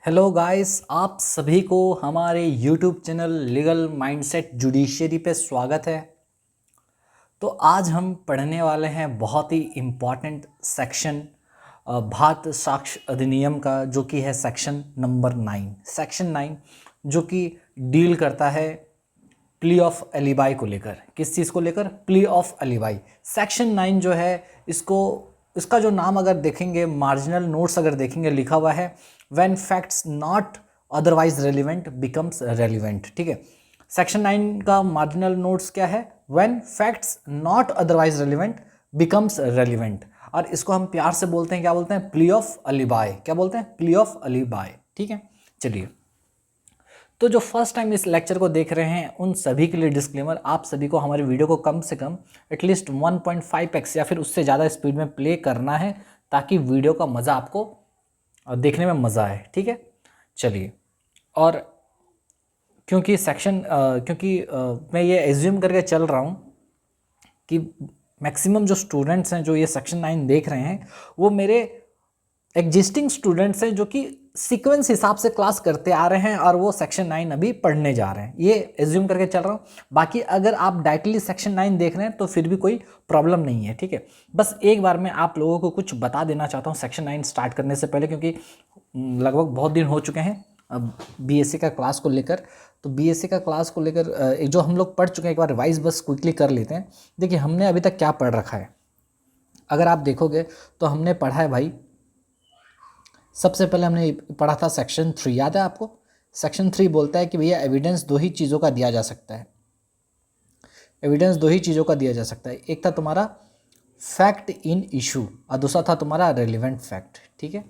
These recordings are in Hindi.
हेलो गाइस, आप सभी को हमारे YouTube channel legal mindset judiciary पे स्वागत है। तो आज हम पढ़ने वाले हैं बहुत ही इम्पॉर्टेंट सेक्शन भारत साक्ष्य अधिनियम का, जो कि है सेक्शन नंबर 9। सेक्शन 9 जो कि डील करता है प्ली ऑफ एलिबाई को लेकर। किस चीज़ को लेकर? Plea of alibi. सेक्शन 9 जो है, इसका जो नाम अगर देखेंगे, मार्जिनल नोट्स अगर देखेंगे, लिखा हुआ है when facts not otherwise relevant becomes relevant. ठीक है, सेक्शन 9 का मार्जिनल नोट्स क्या है? When facts not otherwise relevant becomes relevant. और इसको हम प्यार से बोलते हैं, क्या बोलते हैं? Plea of alibi. क्या बोलते हैं? Plea of alibi. ठीक है, चलिए। तो जो फर्स्ट टाइम इस लेक्चर को देख रहे हैं उन सभी के लिए डिस्क्लेमर, आप सभी को हमारी वीडियो को कम से कम एटलीस्ट 1.5x या फिर उससे ज़्यादा स्पीड में प्ले करना है, ताकि वीडियो का मज़ा आपको देखने में मज़ा आए। ठीक है, चलिए। और क्योंकि मैं ये एज्यूम करके चल रहा हूँ कि मैक्सिमम जो स्टूडेंट्स हैं जो ये सेक्शन 9 देख रहे हैं, वो मेरे एग्जिस्टिंग स्टूडेंट्स हैं जो कि सीक्वेंस हिसाब से क्लास करते आ रहे हैं और वो सेक्शन 9 अभी पढ़ने जा रहे हैं। ये एज्यूम करके चल रहा हूँ। बाकी अगर आप डायरेक्टली सेक्शन 9 देख रहे हैं तो फिर भी कोई प्रॉब्लम नहीं है। ठीक है, बस एक बार मैं आप लोगों को कुछ बता देना चाहता हूँ सेक्शन 9 स्टार्ट करने से पहले, क्योंकि लगभग बहुत दिन हो चुके हैं बीएससी का क्लास को लेकर। तो बीएससी का क्लास को लेकर जो हम लोग पढ़ चुके हैं, एक बार रिवाइज बस क्विकली कर लेते हैं। देखिए, हमने अभी तक क्या पढ़ रखा है। अगर आप देखोगे तो हमने पढ़ा है भाई, सबसे पहले हमने पढ़ा था सेक्शन 3, याद है आपको? सेक्शन 3 बोलता है कि भैया एविडेंस दो ही चीज़ों का दिया जा सकता है। एविडेंस दो ही चीज़ों का दिया जा सकता है, एक था तुम्हारा फैक्ट इन इशू और दूसरा था तुम्हारा रेलिवेंट फैक्ट। ठीक है,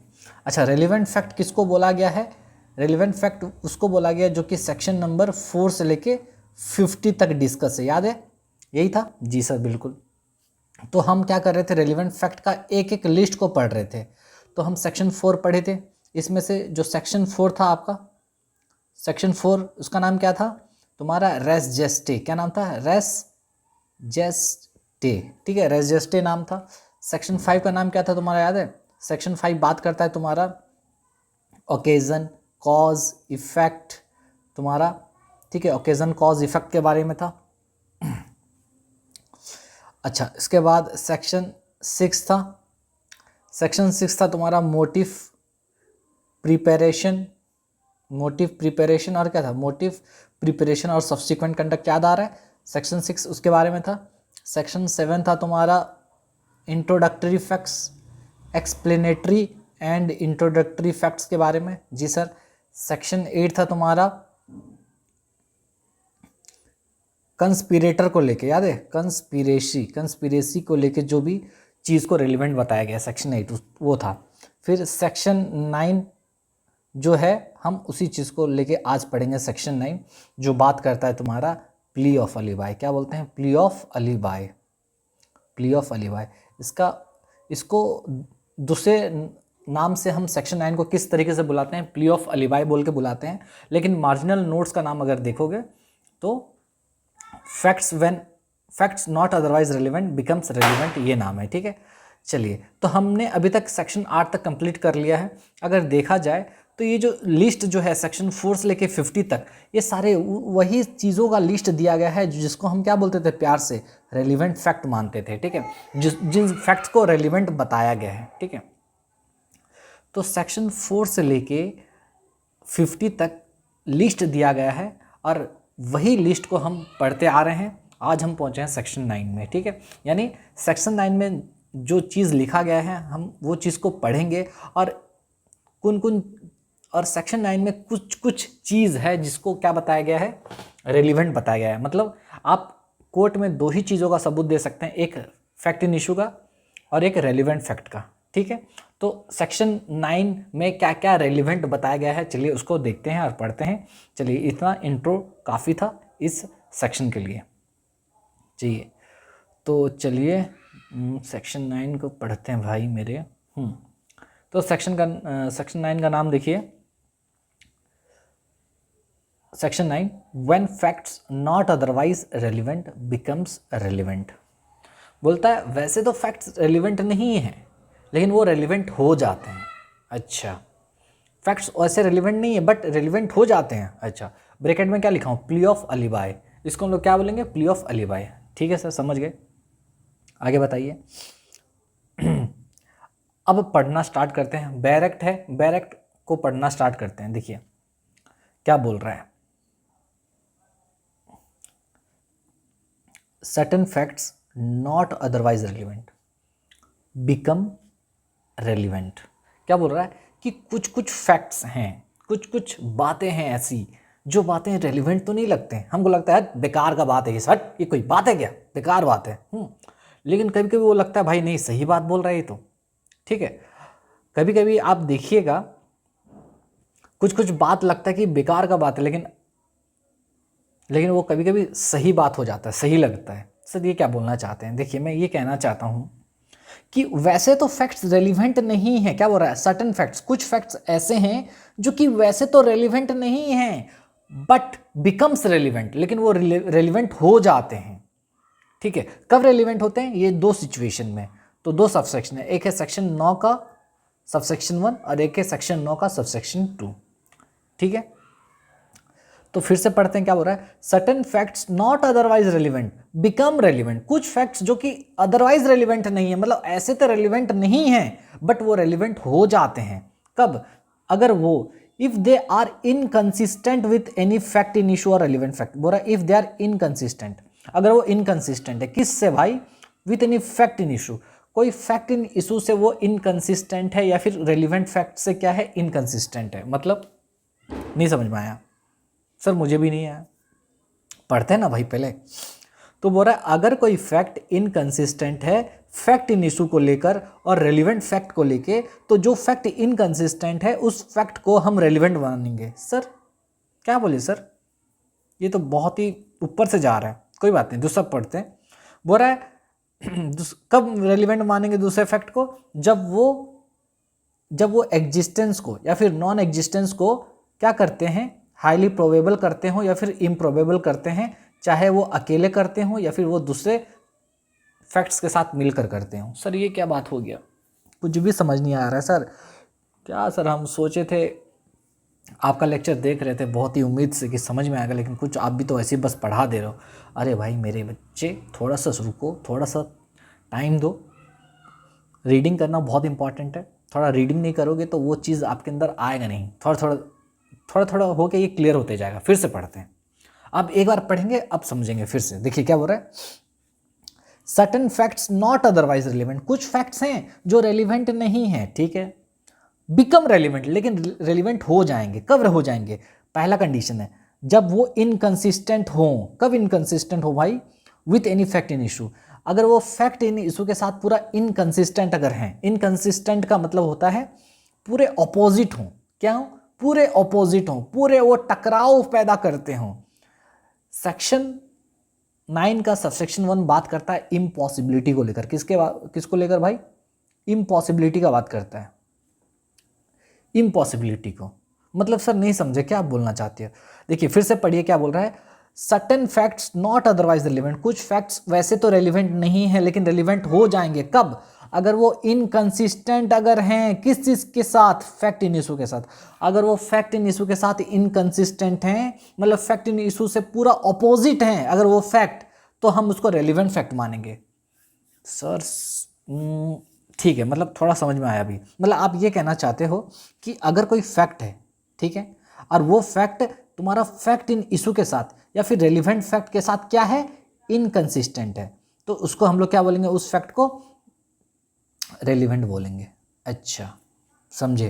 अच्छा, रेलिवेंट फैक्ट किसको बोला गया है? रेलिवेंट फैक्ट उसको बोला गया जो कि सेक्शन नंबर 4 से लेके 50 तक डिस्कस है, याद है? यही था जी सर, बिल्कुल। तो हम क्या कर रहे थे? रेलिवेंट फैक्ट का एक एक लिस्ट को पढ़ रहे थे। तो हम सेक्शन 4 पढ़े थे। इसमें से जो सेक्शन 4 था आपका, सेक्शन 4 उसका नाम क्या था तुम्हारा? रेस जेस्टे। क्या नाम था? रेस जेस्टे। ठीक है, रेस जेस्टे नाम था। सेक्शन 5 का नाम क्या था तुम्हारा, याद है? सेक्शन 5 बात करता है तुम्हारा ओकेजन, कॉज, इफेक्ट तुम्हारा। ठीक है, ओकेजन, कॉज, इफेक्ट के बारे में था। अच्छा, इसके बाद सेक्शन 6 था। सेक्शन 6 था तुम्हारा मोटिव प्रिपरेशन। मोटिव प्रिपरेशन और क्या था? मोटिव प्रिपरेशन और सब्सिक्वेंट कंडक्ट, याद आ रहा है? सेक्शन 6 उसके बारे में था। सेक्शन 7 था तुम्हारा introductory facts, explanatory and introductory facts के बारे में, जी सर। सेक्शन 8 था तुम्हारा कंस्पिरेटर को लेके, याद है? कंस्पिरेसी को लेके जो भी चीज़ को रेलिवेंट बताया गया, सेक्शन 8 वो था। फिर सेक्शन 9 जो है, हम उसी चीज़ को लेके आज पढ़ेंगे। सेक्शन 9 जो बात करता है तुम्हारा प्ली ऑफ एलिबाई। क्या बोलते हैं? Plea of alibi. Plea of alibi, इसको दूसरे नाम से हम सेक्शन 9 को किस तरीके से बुलाते हैं? प्ली ऑफ एलिबाई बोल के बुलाते हैं। लेकिन मार्जिनल नोट्स का नाम अगर देखोगे तो facts not otherwise relevant becomes relevant, ये नाम है। ठीक है, चलिए। तो हमने अभी तक सेक्शन 8 तक कंप्लीट कर लिया है। अगर देखा जाए तो ये जो लिस्ट जो है सेक्शन 4 से लेके 50 तक, ये सारे वही चीज़ों का लिस्ट दिया गया है जिसको हम क्या बोलते थे प्यार से? रेलिवेंट फैक्ट मानते थे। ठीक है, जिन फैक्ट्स को रेलिवेंट बताया गया है। ठीक है, तो सेक्शन 4 से लेके 50 तक लिस्ट दिया गया है और वही लिस्ट को हम पढ़ते आ रहे हैं। आज हम पहुंचे हैं सेक्शन 9 में। ठीक है, यानी सेक्शन 9 में जो चीज़ लिखा गया है हम वो चीज़ को पढ़ेंगे। और सेक्शन 9 में कुछ चीज़ है जिसको क्या बताया गया है? रेलिवेंट बताया गया है। मतलब आप कोर्ट में दो ही चीज़ों का सबूत दे सकते हैं, एक फैक्ट इन इशू का और एक रेलिवेंट फैक्ट का। ठीक है, तो सेक्शन 9 में क्या क्या रेलिवेंट बताया गया है, चलिए उसको देखते हैं और पढ़ते हैं। चलिए, इतना इंट्रो काफ़ी था इस सेक्शन के लिए। चलिए, तो चलिए सेक्शन 9 को पढ़ते हैं भाई मेरे। तो सेक्शन 9 का नाम देखिए, section 9, when facts not otherwise relevant becomes relevant. बोलता है वैसे तो फैक्ट्स रेलिवेंट नहीं है, लेकिन वो रेलिवेंट हो जाते हैं। अच्छा, फैक्ट्स वैसे रेलिवेंट नहीं है बट रेलिवेंट हो जाते हैं। अच्छा, ब्रैकेट में क्या लिखा हूँ, प्ली ऑफ अलीबाई, इसको हम लोग क्या बोलेंगे, प्ली ऑफ अलीबाई। ठीक है सर, समझ गए, आगे बताइए। अब पढ़ना स्टार्ट करते हैं। बैरेक्ट है, बैरेक्ट को पढ़ना स्टार्ट करते हैं। देखिए क्या बोल रहा है, certain facts not otherwise relevant become relevant. क्या बोल रहा है कि कुछ कुछ फैक्ट्स हैं, कुछ कुछ बातें हैं ऐसी जो बातें रेलिवेंट तो नहीं लगते हैं, हमको लगता है बेकार का बात है ये, सट ये कोई बात है क्या, बेकार बात है। लेकिन कभी कभी वो लगता है भाई नहीं सही बात बोल रहा है ये तो। ठीक है, कभी कभी आप देखिएगा कुछ कुछ बात लगता है कि बेकार का बात है, लेकिन वो कभी कभी सही बात हो जाता है, सही लगता है। सर ये क्या बोलना चाहते हैं, देखिए मैं ये कहना चाहता हूँ कि वैसे तो फैक्ट्स रेलिवेंट नहीं है। क्या बोल रहा है, सर्टेन फैक्ट्स, कुछ फैक्ट्स ऐसे हैं जो कि वैसे तो रेलिवेंट नहीं हैं बट बिकम्स रेलिवेंट, लेकिन वो रेलिवेंट हो जाते हैं। ठीक है, कब रेलिवेंट होते हैं, ये दो सिचुएशन में। तो दो सबसेक्शन है, एक है सेक्शन 9 का सबसेक्शन 1 और एक है सेक्शन 9 का सबसेक्शन 2। ठीक है, तो फिर से पढ़ते हैं क्या बोल रहा है, certain facts not otherwise relevant become relevant. कुछ फैक्ट्स जो कि अदरवाइज रेलिवेंट नहीं है, मतलब ऐसे तो रेलिवेंट नहीं है बट वो रेलिवेंट हो जाते हैं। कब, अगर वो if they are inconsistent with any fact in issue और रेलिवेंट फैक्ट। बोल रहा है इफ दे आर इनकंसिस्टेंट, अगर वो इनकंसिस्टेंट है किससे भाई, with any fact in issue, कोई फैक्ट इन इशू से वो इनकंसिस्टेंट है या फिर रेलिवेंट फैक्ट से क्या है, इनकंसिस्टेंट है। मतलब नहीं समझ में आया सर, मुझे भी नहीं आया, पढ़ते हैं ना भाई पहले। तो बोल रहा है अगर कोई फैक्ट इनकंसिस्टेंट है फैक्ट इन इशू को लेकर और रेलिवेंट फैक्ट को लेके, तो जो फैक्ट इनकंसिस्टेंट है उस फैक्ट को हम रेलिवेंट मानेंगे। सर क्या बोले सर, ये तो बहुत ही ऊपर से जा रहा है, कोई बात नहीं दूसरा पढ़ते हैं। बोल रहा है कब रेलिवेंट मानेंगे दूसरे फैक्ट को, जब वो एग्जिस्टेंस को या फिर नॉन एग्जिस्टेंस को क्या करते हैं, हाईली प्रोबेबल करते हो या फिर इम्प्रोबेबल करते हैं, चाहे वो अकेले करते हो या फिर वो दूसरे फैक्ट्स के साथ मिलकर करते हो। सर ये क्या बात हो गया, कुछ भी समझ नहीं आ रहा है सर। क्या सर, हम सोचे थे आपका लेक्चर देख रहे थे बहुत ही उम्मीद से कि समझ में आएगा, लेकिन कुछ आप भी तो ऐसे ही बस पढ़ा दे रहे हो। अरे भाई मेरे बच्चे थोड़ा सा रुको, थोड़ा सा टाइम दो, रीडिंग करना बहुत इंपॉर्टेंट है। थोड़ा रीडिंग नहीं करोगे तो वो चीज़ आपके अंदर आएगा नहीं, थोड़ा थोड़ा होके ये क्लियर होते जाएगा। फिर से पढ़ते हैं, अब एक बार पढ़ेंगे अब समझेंगे फिर से। देखिए क्या बोल रहा है, certain facts not otherwise relevant, कुछ फैक्ट्स हैं जो रेलिवेंट नहीं है, ठीक है, बिकम रेलिवेंट, लेकिन रेलिवेंट हो जाएंगे। कब हो जाएंगे, पहला कंडीशन है जब वो इनकंसिस्टेंट हो। कब इनकंसिस्टेंट हो भाई, with any fact in issue, अगर वो फैक्ट इन इशू के साथ पूरा इनकंसिस्टेंट अगर हैं। इनकंसिस्टेंट का मतलब होता है पूरे ऑपोजिट हो, क्या हो, पूरे ऑपोजिट हो, पूरे वो टकराव पैदा करते हो। सेक्शन 9 का सबसेक्शन 1 बात करता है इम्पॉसिबिलिटी को लेकर, किसको लेकर भाई, इम्पॉसिबिलिटी का बात करता है, इम्पॉसिबिलिटी को। मतलब सर नहीं समझे क्या आप बोलना चाहते हो। देखिए फिर से पढ़िए क्या बोल रहा है, certain facts not otherwise relevant, कुछ फैक्ट्स वैसे तो रेलिवेंट नहीं है लेकिन रेलिवेंट हो जाएंगे। कब, अगर वो इनकंसिस्टेंट अगर हैं, किस चीज़ के साथ, फैक्ट इन इशू के साथ। अगर वो फैक्ट इन इशू के साथ इनकंसिस्टेंट हैं, मतलब फैक्ट इन इशू से पूरा ऑपोजिट हैं अगर वो फैक्ट, तो हम उसको रेलिवेंट फैक्ट मानेंगे। सर ठीक है, मतलब थोड़ा समझ में आया अभी। मतलब आप ये कहना चाहते हो कि अगर कोई फैक्ट है, ठीक है, और वो फैक्ट तुम्हारा फैक्ट इन इशू के साथ या फिर रेलिवेंट फैक्ट के साथ क्या है, इनकंसिस्टेंट है, तो उसको हम लोग क्या बोलेंगे, उस फैक्ट को रेलिवेंट बोलेंगे। अच्छा समझे,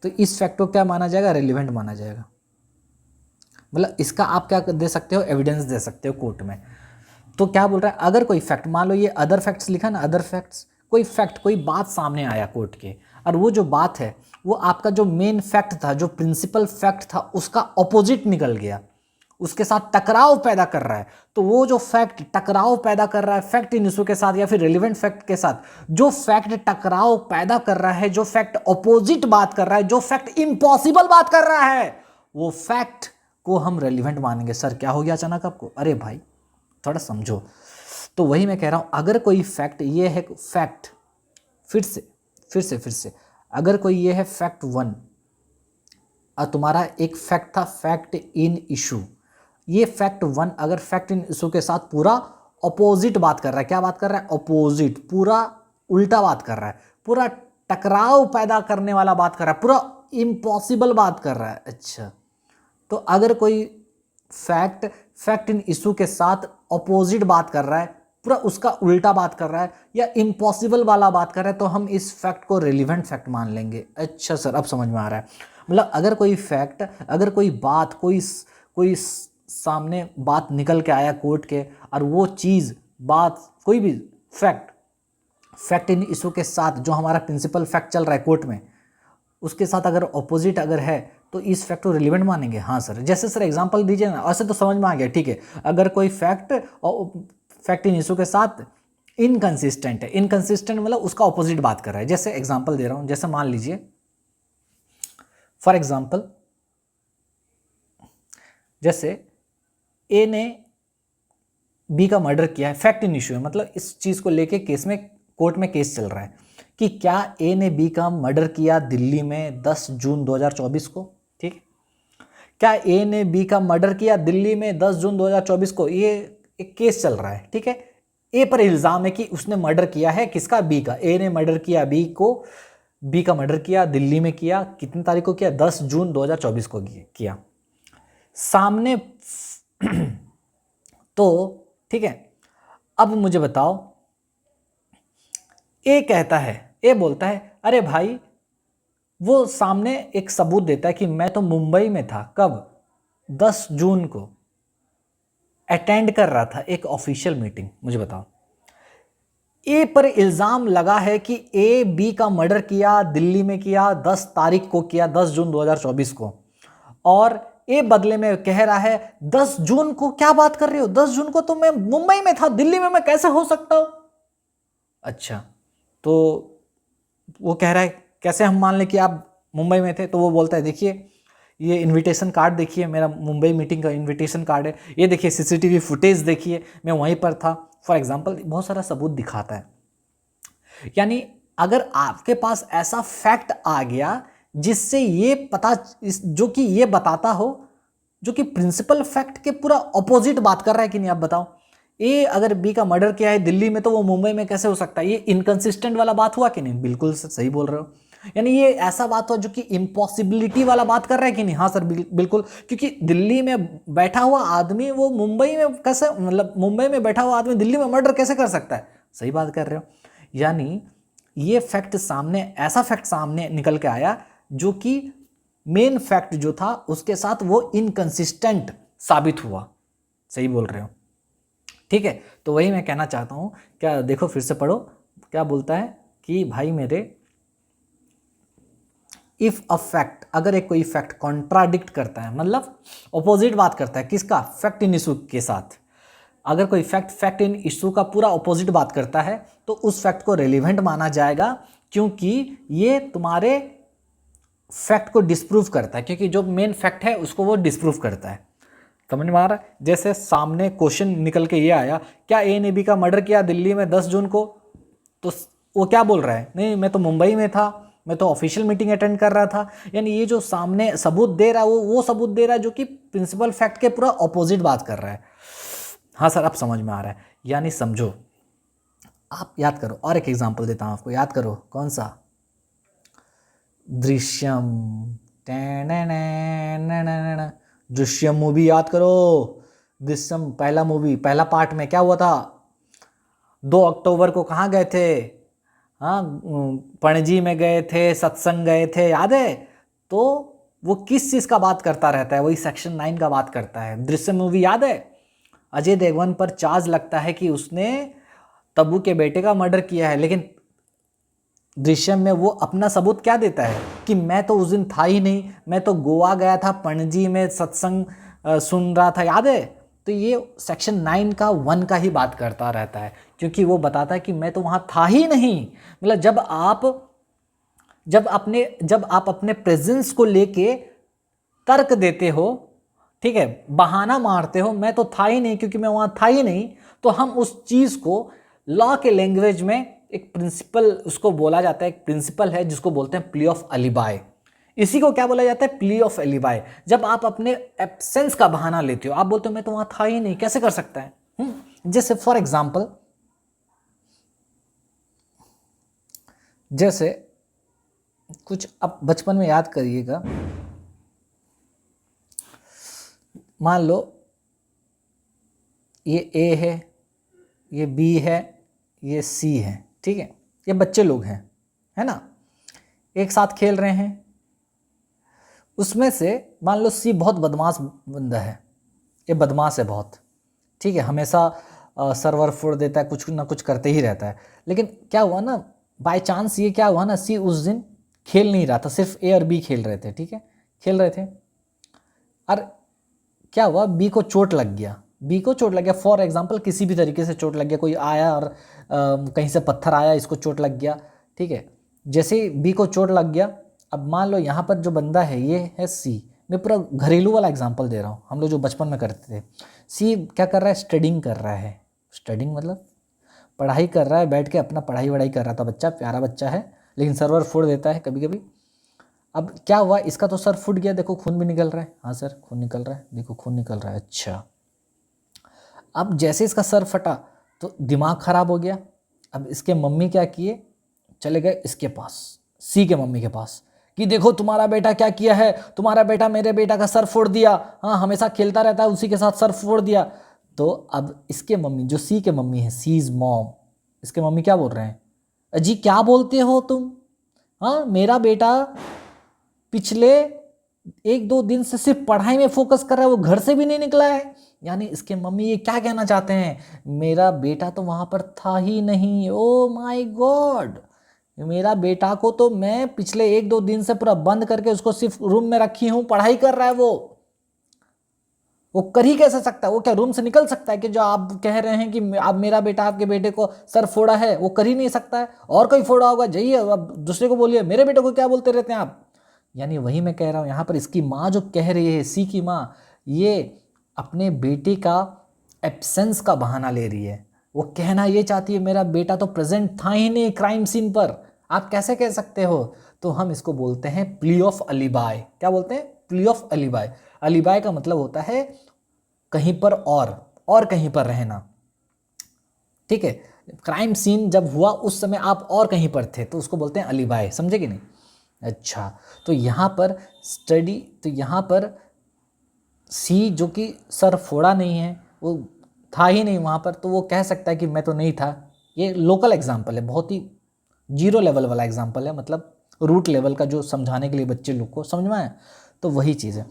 तो इस फैक्ट को क्या माना जाएगा, रेलिवेंट माना जाएगा। मतलब इसका आप क्या दे सकते हो, एविडेंस दे सकते हो कोर्ट में। तो क्या बोल रहा है, अगर कोई फैक्ट, मान लो ये अदर फैक्ट्स लिखा ना, अदर फैक्ट्स, कोई फैक्ट, कोई बात सामने आया कोर्ट के, और वो जो बात है वो आपका जो मेन फैक्ट था, जो प्रिंसिपल फैक्ट था, उसका ऑपोजिट निकल गया, उसके साथ टकराव पैदा कर रहा है। तो वो जो फैक्ट टकराव पैदा कर रहा है फैक्ट इन इशू के साथ या फिर रेलिवेंट फैक्ट के साथ, जो फैक्ट टकराव पैदा कर रहा है, जो फैक्ट ऑपोजिट बात कर रहा है, जो फैक्ट इम्पॉसिबल बात कर रहा है, वो फैक्ट को हम रेलिवेंट मानेंगे। सर क्या हो गया अचानक आपको, अरे भाई थोड़ा समझो। तो वही मैं कह रहा हूं, अगर कोई फैक्ट, ये है फैक्ट, फिर से अगर कोई ये है फैक्ट 1, तुम्हारा एक फैक्ट था फैक्ट इन इशू। ये फैक्ट 1 अगर फैक्ट इन इशू के साथ पूरा अपोजिट बात कर रहा है, क्या बात कर रहा है? अपोजिट, पूरा उल्टा बात कर रहा है, पूरा टकराव पैदा करने वाला बात कर रहा है, पूरा इम्पॉसिबल बात कर रहा है। अच्छा, तो अगर कोई फैक्ट इन इशू के साथ अपोजिट बात कर रहा है, पूरा उसका उल्टा बात कर रहा है या इम्पॉसिबल वाला बात कर रहा है, तो हम इस फैक्ट को रिलेवेंट फैक्ट मान लेंगे। अच्छा सर, अब समझ में आ रहा है। मतलब अगर कोई फैक्ट, अगर कोई बात, कोई सामने बात निकल के आया कोर्ट के, और वो चीज़, बात, कोई भी फैक्ट इन इशू के साथ जो हमारा प्रिंसिपल फैक्ट चल रहा है कोर्ट में, उसके साथ अगर ऑपोजिट अगर है तो इस फैक्ट को रिलेवेंट मानेंगे। हाँ सर, जैसे सर एग्जांपल दीजिए ना, ऐसे तो समझ में आ गया, ठीक है। अगर कोई फैक्ट इन इशू के साथ इनकंसिस्टेंट है, इनकंसिस्टेंट मतलब उसका ऑपोजिट बात कर रहा है। जैसे एग्जांपल दे रहा हूं, जैसे मान लीजिए फॉर एग्जांपल, जैसे ए ने बी का मर्डर किया है, फैक्ट इन इशू है, मतलब इस चीज को लेके केस में, कोर्ट में केस चल रहा है कि क्या ए ने बी का मर्डर किया दिल्ली में 10 जून 2024 को, ठीक है। क्या ए ने बी का मर्डर किया दिल्ली में 10 जून 2024 को, ये एक केस चल रहा है, ठीक है। ए पर इल्जाम है कि उसने मर्डर किया है, किसका? बी का। ए ने मर्डर किया बी को, बी का मर्डर किया दिल्ली में किया, कितनी तारीख को किया? 10 जून 2024 को किया सामने। तो ठीक है, अब मुझे बताओ, ए कहता है, ए बोलता है अरे भाई, वो सामने एक सबूत देता है कि मैं तो मुंबई में था, कब? 10 जून को अटेंड कर रहा था एक ऑफिशियल मीटिंग। मुझे बताओ, ए पर इल्जाम लगा है कि ए बी का मर्डर किया दिल्ली में किया, 10 तारीख को किया, 10 जून 2024 को, और ए बदले में कह रहा है 10 जून को क्या बात कर रहे हो, 10 जून को तो मैं मुंबई में था, दिल्ली में मैं कैसे हो सकता हूं? अच्छा, तो वो कह रहा है कैसे हम मान लें कि आप मुंबई में थे? तो वो बोलता है देखिए ये इनविटेशन कार्ड देखिए, मेरा मुंबई मीटिंग का इनविटेशन कार्ड है, ये देखिए सीसीटीवी फुटेज देखिए, मैं वहीं पर था। फॉर एग्जांपल, बहुत सारा सबूत दिखाता है। यानी अगर आपके पास ऐसा फैक्ट आ गया जिससे ये पता, जो कि ये बताता हो, जो कि प्रिंसिपल फैक्ट के पूरा ऑपोजिट बात कर रहा है कि नहीं, आप बताओ। ए अगर बी का मर्डर किया है दिल्ली में तो वो मुंबई में कैसे हो सकता है? ये इनकंसिस्टेंट वाला बात हुआ कि नहीं? बिल्कुल सही बोल रहे हो। यानी ये ऐसा बात हुआ जो कि इम्पॉसिबिलिटी वाला बात कर रहा है कि नहीं? हाँ सर, बिल्कुल, क्योंकि दिल्ली में बैठा हुआ आदमी वो मुंबई में कैसे, मतलब मुंबई में बैठा हुआ आदमी दिल्ली में मर्डर कैसे कर सकता है? सही बात कर रहे हो। यानी ये फैक्ट सामने, ऐसा फैक्ट सामने निकल के आया जो कि मेन फैक्ट जो था उसके साथ वो इनकंसिस्टेंट साबित हुआ। सही बोल रहे हो, ठीक है। तो वही मैं कहना चाहता हूं, क्या देखो फिर से पढ़ो, क्या बोलता है कि भाई मेरे, इफ अ फैक्ट, अगर एक कोई फैक्ट कॉन्ट्राडिक्ट करता है, मतलब ऑपोजिट बात करता है, किसका? फैक्ट इन इशू के साथ। अगर कोई फैक्ट इन इशू का पूरा ऑपोजिट बात करता है तो उस फैक्ट को रेलिवेंट माना जाएगा, क्योंकि ये तुम्हारे फैक्ट को डिस्प्रूव करता है, क्योंकि जो मेन फैक्ट है उसको वो डिस्प्रूव करता है। समझ में आ रहा है? जैसे सामने क्वेश्चन निकल के ये आया, क्या ए ने बी का मर्डर किया दिल्ली में 10 जून को? तो वो क्या बोल रहा है? नहीं, मैं तो मुंबई में था, मैं तो ऑफिशियल मीटिंग अटेंड कर रहा था। यानी ये जो सामने सबूत दे रहा है वो सबूत दे रहा है जो कि प्रिंसिपल फैक्ट के पूरा ऑपोजिट बात कर रहा है। हाँ सर, अब समझ में आ रहा है। यानी समझो, आप याद करो, और एक एग्जांपल देता हूं आपको, याद करो। कौन सा? दृश्यम। दृश्यम मूवी याद करो। दृश्यम पहला मूवी, पहला पार्ट में क्या हुआ था? 2 अक्टूबर को कहाँ गए थे? हाँ, पणजी में गए थे, सत्संग गए थे, याद है? तो वो किस चीज़ का बात करता रहता है? वही सेक्शन 9 का बात करता है। दृश्यम मूवी याद है? अजय देवगन पर चार्ज लगता है कि उसने तब्बू के बेटे का मर्डर किया है, लेकिन दृश्यम में वो अपना सबूत क्या देता है कि मैं तो उस दिन था ही नहीं, मैं तो गोवा गया था, पणजी में सत्संग सुन रहा था, याद है? तो ये सेक्शन 9 का 1 का ही बात करता रहता है, क्योंकि वो बताता है कि मैं तो वहाँ था ही नहीं। मतलब जब आप अपने प्रेजेंस को लेके तर्क देते हो, ठीक है, बहाना मारते हो, मैं तो था ही नहीं क्योंकि मैं वहाँ था ही नहीं, तो हम उस चीज़ को लॉ के लैंग्वेज में एक प्रिंसिपल, उसको बोला जाता है, एक प्रिंसिपल है जिसको बोलते हैं प्ली ऑफ अलिबाय। इसी को क्या बोला जाता है? Plea of alibi. जब आप अपने एब्सेंस का बहाना लेते हो, आप बोलते हो मैं तो वहां था ही नहीं, कैसे कर सकता है? जैसे फॉर एग्जाम्पल, जैसे कुछ आप बचपन में याद करिएगा, मान लो ये ए है, ये बी है, ये सी है, ठीक है, ये बच्चे लोग हैं, है ना, एक साथ खेल रहे हैं। उसमें से मान लो सी बहुत बदमाश बंदा है, ये बदमाश है बहुत, ठीक है, हमेशा सर्वर फोड़ देता है, कुछ ना कुछ करते ही रहता है। लेकिन क्या हुआ ना, बाय चांस ये क्या हुआ ना, सी उस दिन खेल नहीं रहा था, सिर्फ ए और बी खेल रहे थे, ठीक है, खेल रहे थे, और क्या हुआ, बी को चोट लग गया, बी को चोट लग गया, फॉर एग्जांपल किसी भी तरीके से चोट लग गया, कोई आया और कहीं से पत्थर आया, इसको चोट लग गया, ठीक है, जैसे ही बी को चोट लग गया, अब मान लो यहाँ पर जो बंदा है ये है सी, मैं पूरा घरेलू वाला एग्जांपल दे रहा हूँ, हम लोग जो बचपन में करते थे। सी क्या कर रहा है? स्टडिंग कर रहा है, स्टडिंग मतलब पढ़ाई कर रहा है, बैठ के अपना पढ़ाई वढ़ाई कर रहा था, बच्चा प्यारा बच्चा है, लेकिन सर्वर फोड़ देता है कभी कभी। अब क्या हुआ, इसका तो सर फूट गया, देखो खून भी निकल रहा है, हाँ सर खून निकल रहा है, देखो खून निकल रहा है, अच्छा। अब जैसे इसका सर फटा तो दिमाग खराब हो गया। अब इसके मम्मी क्या किए, चले गए इसके पास, सी के मम्मी के पास, कि देखो तुम्हारा बेटा क्या किया है, तुम्हारा बेटा मेरे बेटा का सर फोड़ दिया, हाँ हमेशा खेलता रहता है, उसी के साथ सर फोड़ दिया। तो अब इसके मम्मी, जो सी के मम्मी है, सीज मॉम, इसके मम्मी क्या बोल रहे हैं, अजी क्या बोलते हो तुम, हाँ मेरा बेटा पिछले 1-2 दिन से सिर्फ पढ़ाई में फोकस कर रहा है, वो घर से भी नहीं निकला है। यानी इसके मम्मी ये क्या कहना चाहते हैं, मेरा बेटा तो वहां पर था ही नहीं, ओ माय गॉड, मेरा बेटा को तो मैं पिछले 1-2 दिन से पूरा बंद करके उसको सिर्फ रूम में रखी हूं, पढ़ाई कर रहा है, वो कर ही कैसे सकता है, वो क्या रूम से निकल सकता है कि जो आप कह रहे हैं कि अब मेरा बेटा आपके बेटे को सर फोड़ा है, वो कर ही नहीं सकता है, और कोई फोड़ा होगा, जाइए अब दूसरे को बोलिए, मेरे बेटे को क्या बोलते रहते हैं आप। यानी वही मैं कह रहा हूँ, यहाँ पर इसकी माँ जो कह रही है, सी की माँ, ये अपने बेटे का एब्सेंस का बहाना ले रही है, वो कहना ये चाहती है मेरा बेटा तो प्रेजेंट था ही नहीं क्राइम सीन पर, आप कैसे कह सकते हो। तो हम इसको बोलते हैं प्ली ऑफ अलीबाई। क्या बोलते हैं? Plea of अलीबाई। अलीबाई का मतलब होता है कहीं पर और कहीं पर रहना, ठीक है, क्राइम सीन जब हुआ उस समय आप और कहीं पर थे, तो उसको बोलते हैं अलीबाई, समझे कि नहीं। अच्छा, तो यहाँ पर स्टडी, तो यहाँ पर सी जो कि सर फोड़ा नहीं है, वो था ही नहीं वहाँ पर, तो वो कह सकता है कि मैं तो नहीं था। ये लोकल एग्जाम्पल है, बहुत ही जीरो लेवल वाला एग्जाम्पल है, मतलब रूट लेवल का, जो समझाने के लिए बच्चे लोग को समझ में आया, तो वही चीज़ है।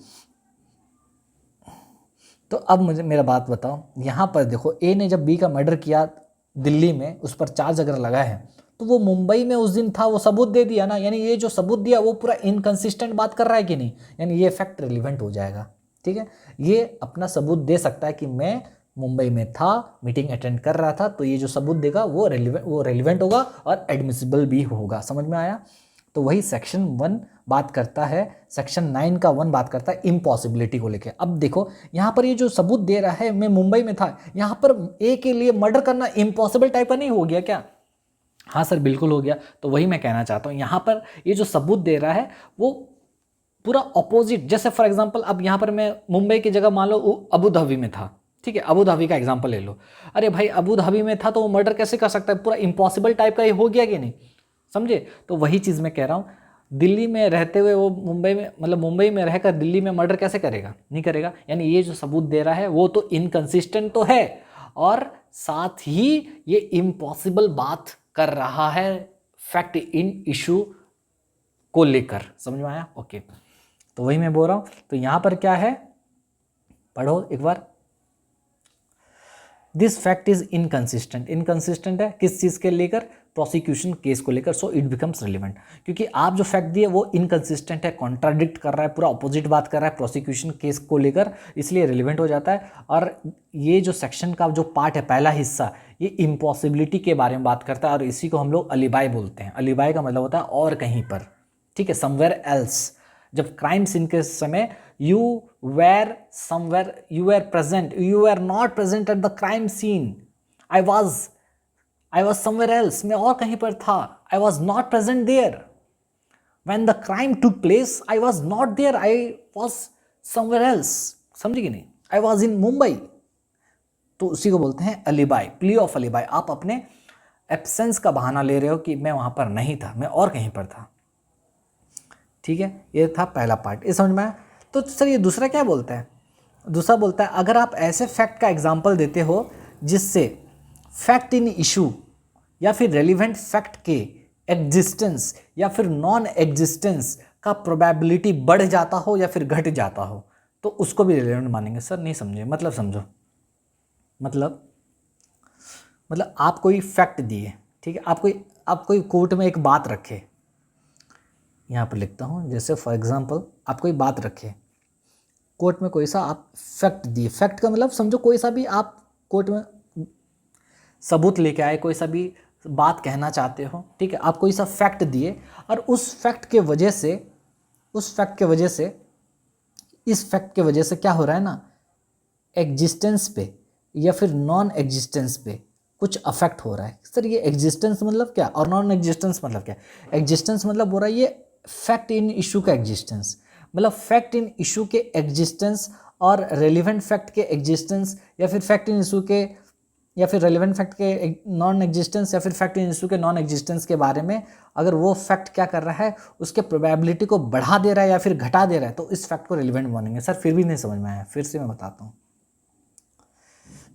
तो अब मुझे मेरा बात बताओ, यहाँ पर देखो, ए ने जब बी का मर्डर किया दिल्ली में, उस पर चार्ज अगर लगा है, तो वो मुंबई में उस दिन था, वो सबूत दे दिया ना, यानी ये जो सबूत दिया वो पूरा इनकंसिस्टेंट बात कर रहा है कि नहीं, यानी ये फैक्ट रिलीवेंट हो जाएगा, ठीक है, ये अपना सबूत दे सकता है कि मैं मुंबई में था, मीटिंग अटेंड कर रहा था, तो ये जो सबूत देगा वो रेलिवेंट होगा और एडमिसिबल भी होगा, समझ में आया। तो वही सेक्शन 1 बात करता है, सेक्शन 9 का 1 बात करता है इम्पॉसिबिलिटी को लेके। अब देखो यहाँ पर ये जो सबूत दे रहा है मैं मुंबई में था, यहाँ पर ए के लिए मर्डर करना इम्पॉसिबल टाइप का नहीं हो गया क्या? हाँ सर बिल्कुल हो गया। तो वही मैं कहना चाहता हूँ, यहाँ पर ये जो सबूत दे रहा है वो पूरा ऑपोजिट, जैसे फॉर एग्जांपल अब यहाँ पर मैं मुंबई की जगह मान लो अबू धाबी में था, ठीक है, अबू धाबी का एग्जांपल ले लो, अरे भाई अबू धाबी में था तो वो मर्डर कैसे कर सकता है, पूरा इम्पॉसिबल टाइप का ये हो गया कि नहीं, समझे। तो वही चीज़ मैं कह रहा हूँ, दिल्ली में रहते हुए वो मुंबई में, मतलब मुंबई में रहकर दिल्ली में मर्डर कैसे करेगा, नहीं करेगा। यानी ये जो सबूत दे रहा है वो तो इनकंसिस्टेंट तो है, और साथ ही ये इम्पॉसिबल बात कर रहा है फैक्ट इन इशू को लेकर, समझ में आया। ओके, तो वही मैं बोल रहा हूँ। तो यहाँ पर क्या है, पढ़ो एक बार, this fact is inconsistent. Inconsistent है किस चीज़ के लेकर, प्रोसिक्यूशन केस को लेकर, सो इट बिकम्स रिलेवेंट, क्योंकि आप जो फैक्ट दिए वो इनकंसिस्टेंट है, कॉन्ट्राडिक्ट कर रहा है, पूरा अपोजिट बात कर रहा है प्रोसिक्यूशन केस को लेकर, इसलिए रिलेवेंट हो जाता है। और ये जो सेक्शन का जो पार्ट है, पहला हिस्सा, ये इम्पॉसिबिलिटी के बारे में बात करता है, और इसी को हम लोग अलीबाई बोलते हैं। अलीबाई का मतलब होता है और कहीं पर, ठीक है, समवेयर एल्स। जब क्राइम सीन के समय you were somewhere, you were present, you were not present at the crime scene, I was somewhere else, मैं और कहीं पर था, I was not present there, when the crime took place I was not there, I was somewhere else. समझे कि नहीं, आई वॉज इन मुंबई। तो उसी को बोलते हैं अलीबाई, प्ली ऑफ अलीबाई। आप अपने एब्सेंस का बहाना ले रहे हो कि मैं वहाँ पर नहीं था, मैं और कहीं पर था। ठीक है, ये था पहला पार्ट, ये समझ में आया। तो सर ये दूसरा क्या बोलता है? दूसरा बोलता है अगर आप ऐसे फैक्ट का एग्जाम्पल देते हो जिससे फैक्ट इन इशू या फिर रेलिवेंट फैक्ट के एग्जिस्टेंस या फिर नॉन एग्जिस्टेंस का प्रोबेबिलिटी बढ़ जाता हो या फिर घट जाता हो, तो उसको भी रेलिवेंट मानेंगे। सर नहीं समझे, मतलब समझो। मतलब आप कोई फैक्ट दिए, ठीक है, आप कोई कोर्ट में एक बात रखे, यहाँ पर लिखता हूँ, जैसे फॉर एग्जांपल आप कोई बात रखे कोर्ट में, कोई सा आप फैक्ट दिए। फैक्ट का मतलब समझो कोई सा भी आप कोर्ट में सबूत लेके आए, कोई सा भी बात कहना चाहते हो, ठीक है, आप कोई सा फैक्ट दिए और उस फैक्ट के वजह से इस फैक्ट के वजह से क्या हो रहा है ना, एग्जिस्टेंस पे या फिर नॉन एग्जिस्टेंस पे कुछ अफेक्ट हो रहा है। सर ये एग्जिस्टेंस मतलब क्या और नॉन एग्जिस्टेंस मतलब क्या? एग्जिस्टेंस मतलब हो रहा है ये फैक्ट इन इशू का एग्जिस्टेंस, मतलब फैक्ट इन इशू के एग्जिस्टेंस और रेलिवेंट फैक्ट के एग्जिस्टेंस, या फिर फैक्ट इन इशू के या फिर रेलिवेंट फैक्ट के नॉन एग्जिस्टेंस, या फिर फैक्ट इन इशू के नॉन एग्जिस्टेंस के बारे में अगर वो फैक्ट क्या कर रहा है, उसके प्रोबेबिलिटी को बढ़ा दे रहा है या फिर घटा दे रहा है, तो इस फैक्ट को रेलिवेंट मानेंगे। सर फिर भी नहीं समझ में आया, फिर से मैं बताता हूँ।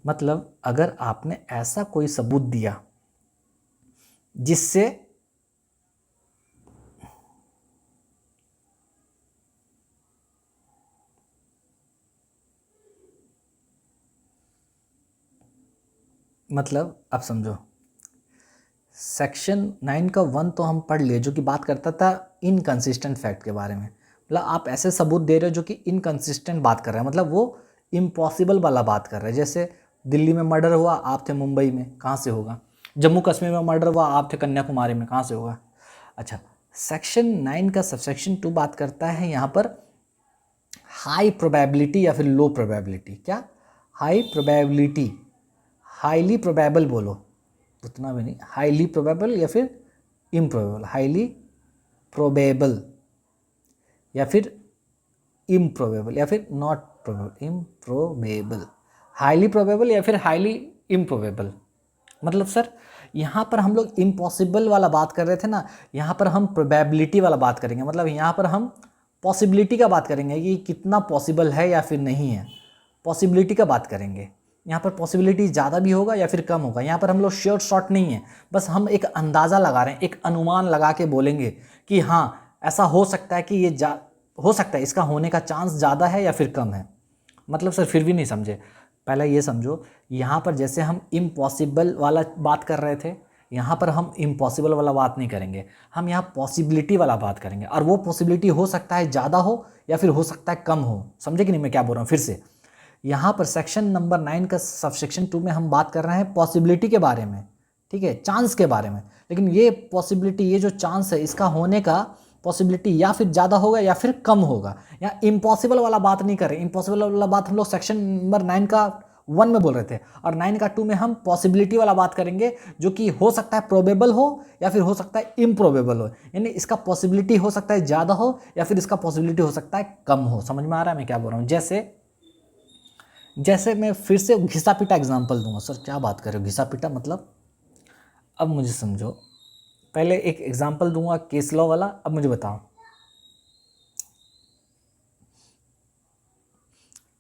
मतलब अगर आपने ऐसा कोई सबूत दिया जिससे मतलब आप समझो, सेक्शन 9 का 1 तो हम पढ़ लिए जो कि बात करता था इनकंसिस्टेंट फैक्ट के बारे में। मतलब आप ऐसे सबूत दे रहे हो जो कि इनकंसिस्टेंट बात कर रहे हैं, मतलब वो इम्पॉसिबल वाला बात कर रहे हैं। जैसे दिल्ली में मर्डर हुआ, आप थे मुंबई में, कहाँ से होगा? जम्मू कश्मीर में मर्डर हुआ, आप थे कन्याकुमारी में, कहाँ से होगा? अच्छा, सेक्शन 9 का सबसेक्शन 2 बात करता है यहाँ पर हाई प्रोबेबिलिटी या फिर लो प्रोबेबिलिटी। क्या? हाई प्रोबेबिलिटी, हाईली प्रोबेबल बोलो, उतना भी नहीं, हाईली प्रोबेबल या फिर इम्प्रोबेबल, हाईली प्रोबेबल या फिर इम्प्रोबेबल या फिर not probable, improbable, highly probable या फिर हाईली इम्प्रोबेबल। मतलब सर यहाँ पर हम लोग इम्पॉसिबल वाला बात कर रहे थे ना, यहाँ पर हम प्रोबेबिलिटी वाला बात करेंगे। मतलब यहाँ पर हम पॉसिबिलिटी का बात करेंगे कि कितना पॉसिबल है या फिर नहीं है, पॉसिबिलिटी का बात करेंगे। यहाँ पर पॉसिबिलिटी ज़्यादा भी होगा या फिर कम होगा, यहाँ पर हम लोग श्योर शॉट नहीं है, बस हम एक अंदाज़ा लगा रहे हैं, एक अनुमान लगा के बोलेंगे कि हाँ ऐसा हो सकता है कि ये हो सकता है, इसका होने का चांस ज़्यादा है या फिर कम है। मतलब सर फिर भी नहीं समझे। पहले ये समझो, यहाँ पर जैसे हम इम्पॉसिबल वाला बात कर रहे थे, यहाँ पर हम इम्पॉसिबल वाला बात नहीं करेंगे, हम यहाँ पॉसिबिलिटी वाला बात करेंगे। और वो पॉसिबिलिटी हो सकता है ज़्यादा हो या फिर हो सकता है कम हो। समझे कि नहीं मैं क्या बोल रहा हूँ? फिर से यहाँ पर सेक्शन नंबर 9 का सबसेक्शन 2 में हम बात कर रहे हैं पॉसिबिलिटी के बारे में, ठीक है, चांस के बारे में। लेकिन ये पॉसिबिलिटी, ये जो चांस है, इसका होने का पॉसिबिलिटी या फिर ज़्यादा होगा या फिर कम होगा। यहाँ इम्पॉसिबल वाला बात नहीं कर रहे। इम्पॉसिबल वाला बात हम लोग सेक्शन नंबर 9 का 1 में बोल रहे थे, और 9 का 2 में हम पॉसिबिलिटी वाला बात करेंगे, जो कि हो सकता है प्रोबेबल हो या फिर हो सकता है इम्प्रोबेबल हो। यानी इसका पॉसिबिलिटी हो सकता है ज़्यादा हो या फिर इसका पॉसिबिलिटी हो सकता है कम हो। समझ में आ रहा है मैं क्या बोल रहा हूँ? जैसे मैं फिर से घिसा पिटा एग्जाम्पल दूंगा। सर क्या बात कर रहे हो घिसा पिटा मतलब? अब मुझे समझो, पहले एक एग्जाम्पल दूंगा केस लॉ वाला। अब मुझे बताओ,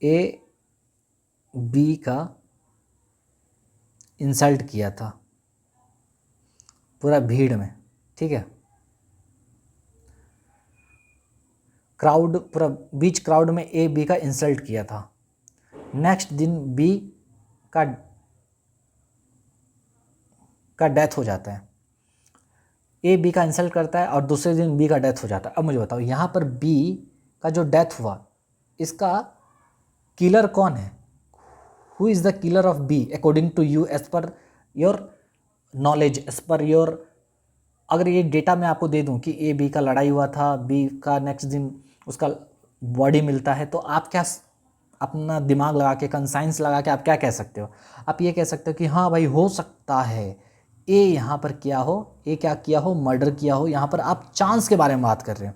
ए बी का इंसल्ट किया था पूरा भीड़ में, ठीक है, क्राउड, पूरा बीच क्राउड में ए बी का इंसल्ट किया था। नेक्स्ट दिन बी का डेथ हो जाता है। ए बी का इंसल्ट करता है और दूसरे दिन बी का डेथ हो जाता है। अब मुझे बताओ, यहाँ पर बी का जो डेथ हुआ, इसका किलर कौन है? Who is the killer of B according to you, as per your knowledge, as per your, अगर ये डेटा मैं आपको दे दूं कि ए बी का लड़ाई हुआ था, बी का नेक्स्ट दिन उसका बॉडी मिलता है, तो आप क्या अपना दिमाग लगा के, कंसाइंस लगा के आप क्या कह सकते हो? आप ये कह सकते हो कि हाँ भाई हो सकता है ए यहाँ पर क्या हो, ए क्या किया हो, मर्डर किया हो। यहाँ पर आप चांस के बारे में बात कर रहे हो,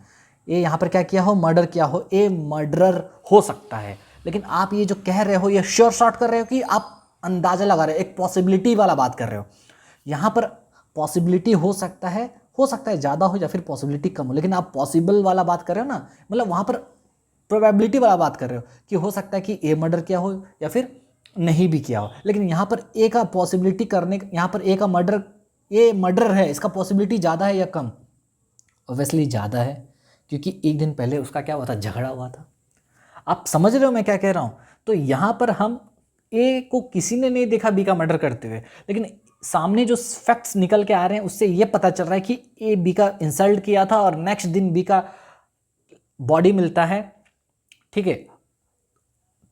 ए यहाँ पर क्या किया हो, मर्डर किया हो, ए मर्डरर हो सकता है। लेकिन आप ये जो कह रहे हो ये श्योर शॉट कर रहे हो कि आप अंदाज़ा लगा रहे हो, एक पॉसिबिलिटी वाला बात कर रहे हो। यहाँ पर पॉसिबिलिटी हो सकता है ज़्यादा हो या फिर पॉसिबिलिटी कम हो, लेकिन आप पॉसिबल वाला बात कर रहे हो ना, मतलब वहाँ पर प्रोबेबिलिटी वाला बात कर रहे हो कि हो सकता है कि ए मर्डर किया हो या फिर नहीं भी किया हो। लेकिन यहाँ पर ए का पॉसिबिलिटी करने, यहाँ पर ए का मर्डर, ए मर्डर है, इसका पॉसिबिलिटी ज़्यादा है या कम? ऑब्वियसली ज़्यादा है, क्योंकि एक दिन पहले उसका क्या हुआ था, झगड़ा हुआ था। आप समझ रहे हो मैं क्या कह रहा हूँ? तो यहाँ पर हम ए को किसी ने नहीं देखा बी का मर्डर करते हुए, लेकिन सामने जो फैक्ट्स निकल के आ रहे हैं उससे ये पता चल रहा है कि ए बी का इंसल्ट किया था और नेक्स्ट दिन बी का बॉडी मिलता है, ठीक है।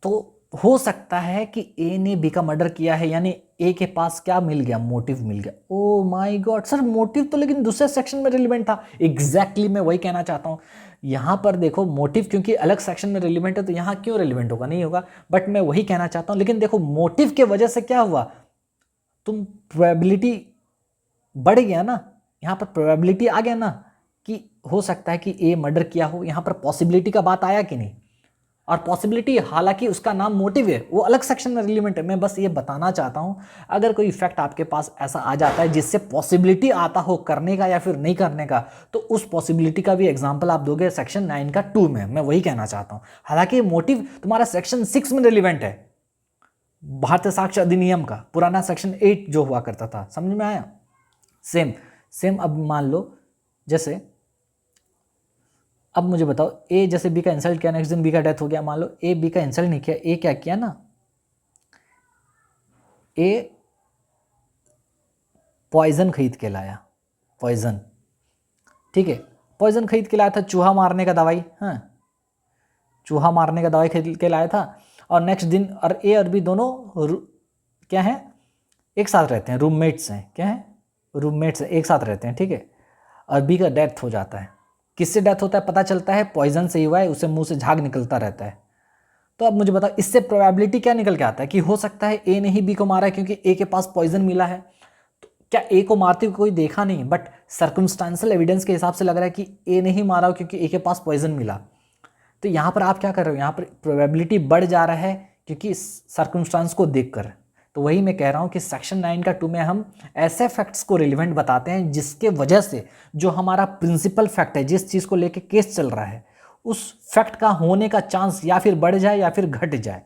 तो हो सकता है कि ए ने बी का मर्डर किया है, यानी ए के पास क्या मिल गया, मोटिव मिल गया। Oh my God sir, motive तो लेकिन दूसरे सेक्शन में रिलेवेंट था। एग्जैक्टली मैं वही कहना चाहता हूँ। यहाँ पर देखो मोटिव क्योंकि अलग सेक्शन में रिलेवेंट है तो यहाँ क्यों रिलेवेंट होगा, नहीं होगा, बट मैं वही कहना चाहता हूँ। लेकिन देखो मोटिव के वजह से क्या हुआ, तुम प्रोबेबिलिटी बढ़ गया ना, यहाँ पर प्रोबेबिलिटी आ गया ना कि हो सकता है कि ए मर्डर किया हो। यहाँ पर पॉसिबिलिटी का बात आया कि नहीं? और पॉसिबिलिटी, हालांकि उसका नाम मोटिव है, वो अलग सेक्शन में रिलेवेंट है। मैं बस ये बताना चाहता हूँ, अगर कोई इफेक्ट आपके पास ऐसा आ जाता है जिससे पॉसिबिलिटी आता हो करने का या फिर नहीं करने का, तो उस पॉसिबिलिटी का भी एग्जांपल आप दोगे सेक्शन 9 का 2 में। मैं वही कहना चाहता हूँ। हालांकि मोटिव तुम्हारा सेक्शन 6 में रिलेवेंट है, भारतीय साक्ष्य अधिनियम का पुराना सेक्शन 8 जो हुआ करता था। समझ में आया? सेम अब मान लो, जैसे अब मुझे बताओ, ए जैसे बी का इंसल्ट किया, नेक्स्ट दिन बी का डेथ हो गया। मान लो ए बी का इंसल्ट नहीं किया, ए क्या किया ना, ए पॉइजन खरीद के लाया, पॉइजन, ठीक है, पॉइजन खरीद के लाया था, चूहा मारने का दवाई, हाँ, चूहा मारने का दवाई खरीद के लाया था। और नेक्स्ट दिन, और ए और बी दोनों क्या है, एक साथ रहते हैं, रूममेट्स हैं, क्या है, रूममेट्स हैं, एक साथ रहते हैं, ठीक है। और बी का डेथ हो जाता है। किससे डेथ होता है पता चलता है, पॉइजन से ही हुआ है, उसे मुंह से झाग निकलता रहता है। तो अब मुझे बताओ, इससे प्रोबेबिलिटी क्या निकल के आता है कि हो सकता है ए ने ही बी को मारा है, क्योंकि ए के पास पॉइजन मिला है। तो क्या ए को मारते हुए कोई देखा नहीं, बट सर्कमस्टांशियल एविडेंस के हिसाब से लग रहा है कि ए ने ही मारा हो, क्योंकि ए के पास पॉइजन मिला। तो यहाँ पर आप क्या कर रहे हो, यहाँ पर प्रोबेबिलिटी बढ़ जा रहा है क्योंकि सर्कमस्टांस को देखकर। तो वही मैं कह रहा हूँ कि सेक्शन 9 का 2 में हम ऐसे फैक्ट्स को रिलेवेंट बताते हैं जिसके वजह से जो हमारा प्रिंसिपल फैक्ट है, जिस चीज़ को लेके केस चल रहा है, उस फैक्ट का होने का चांस या फिर बढ़ जाए या फिर घट जाए,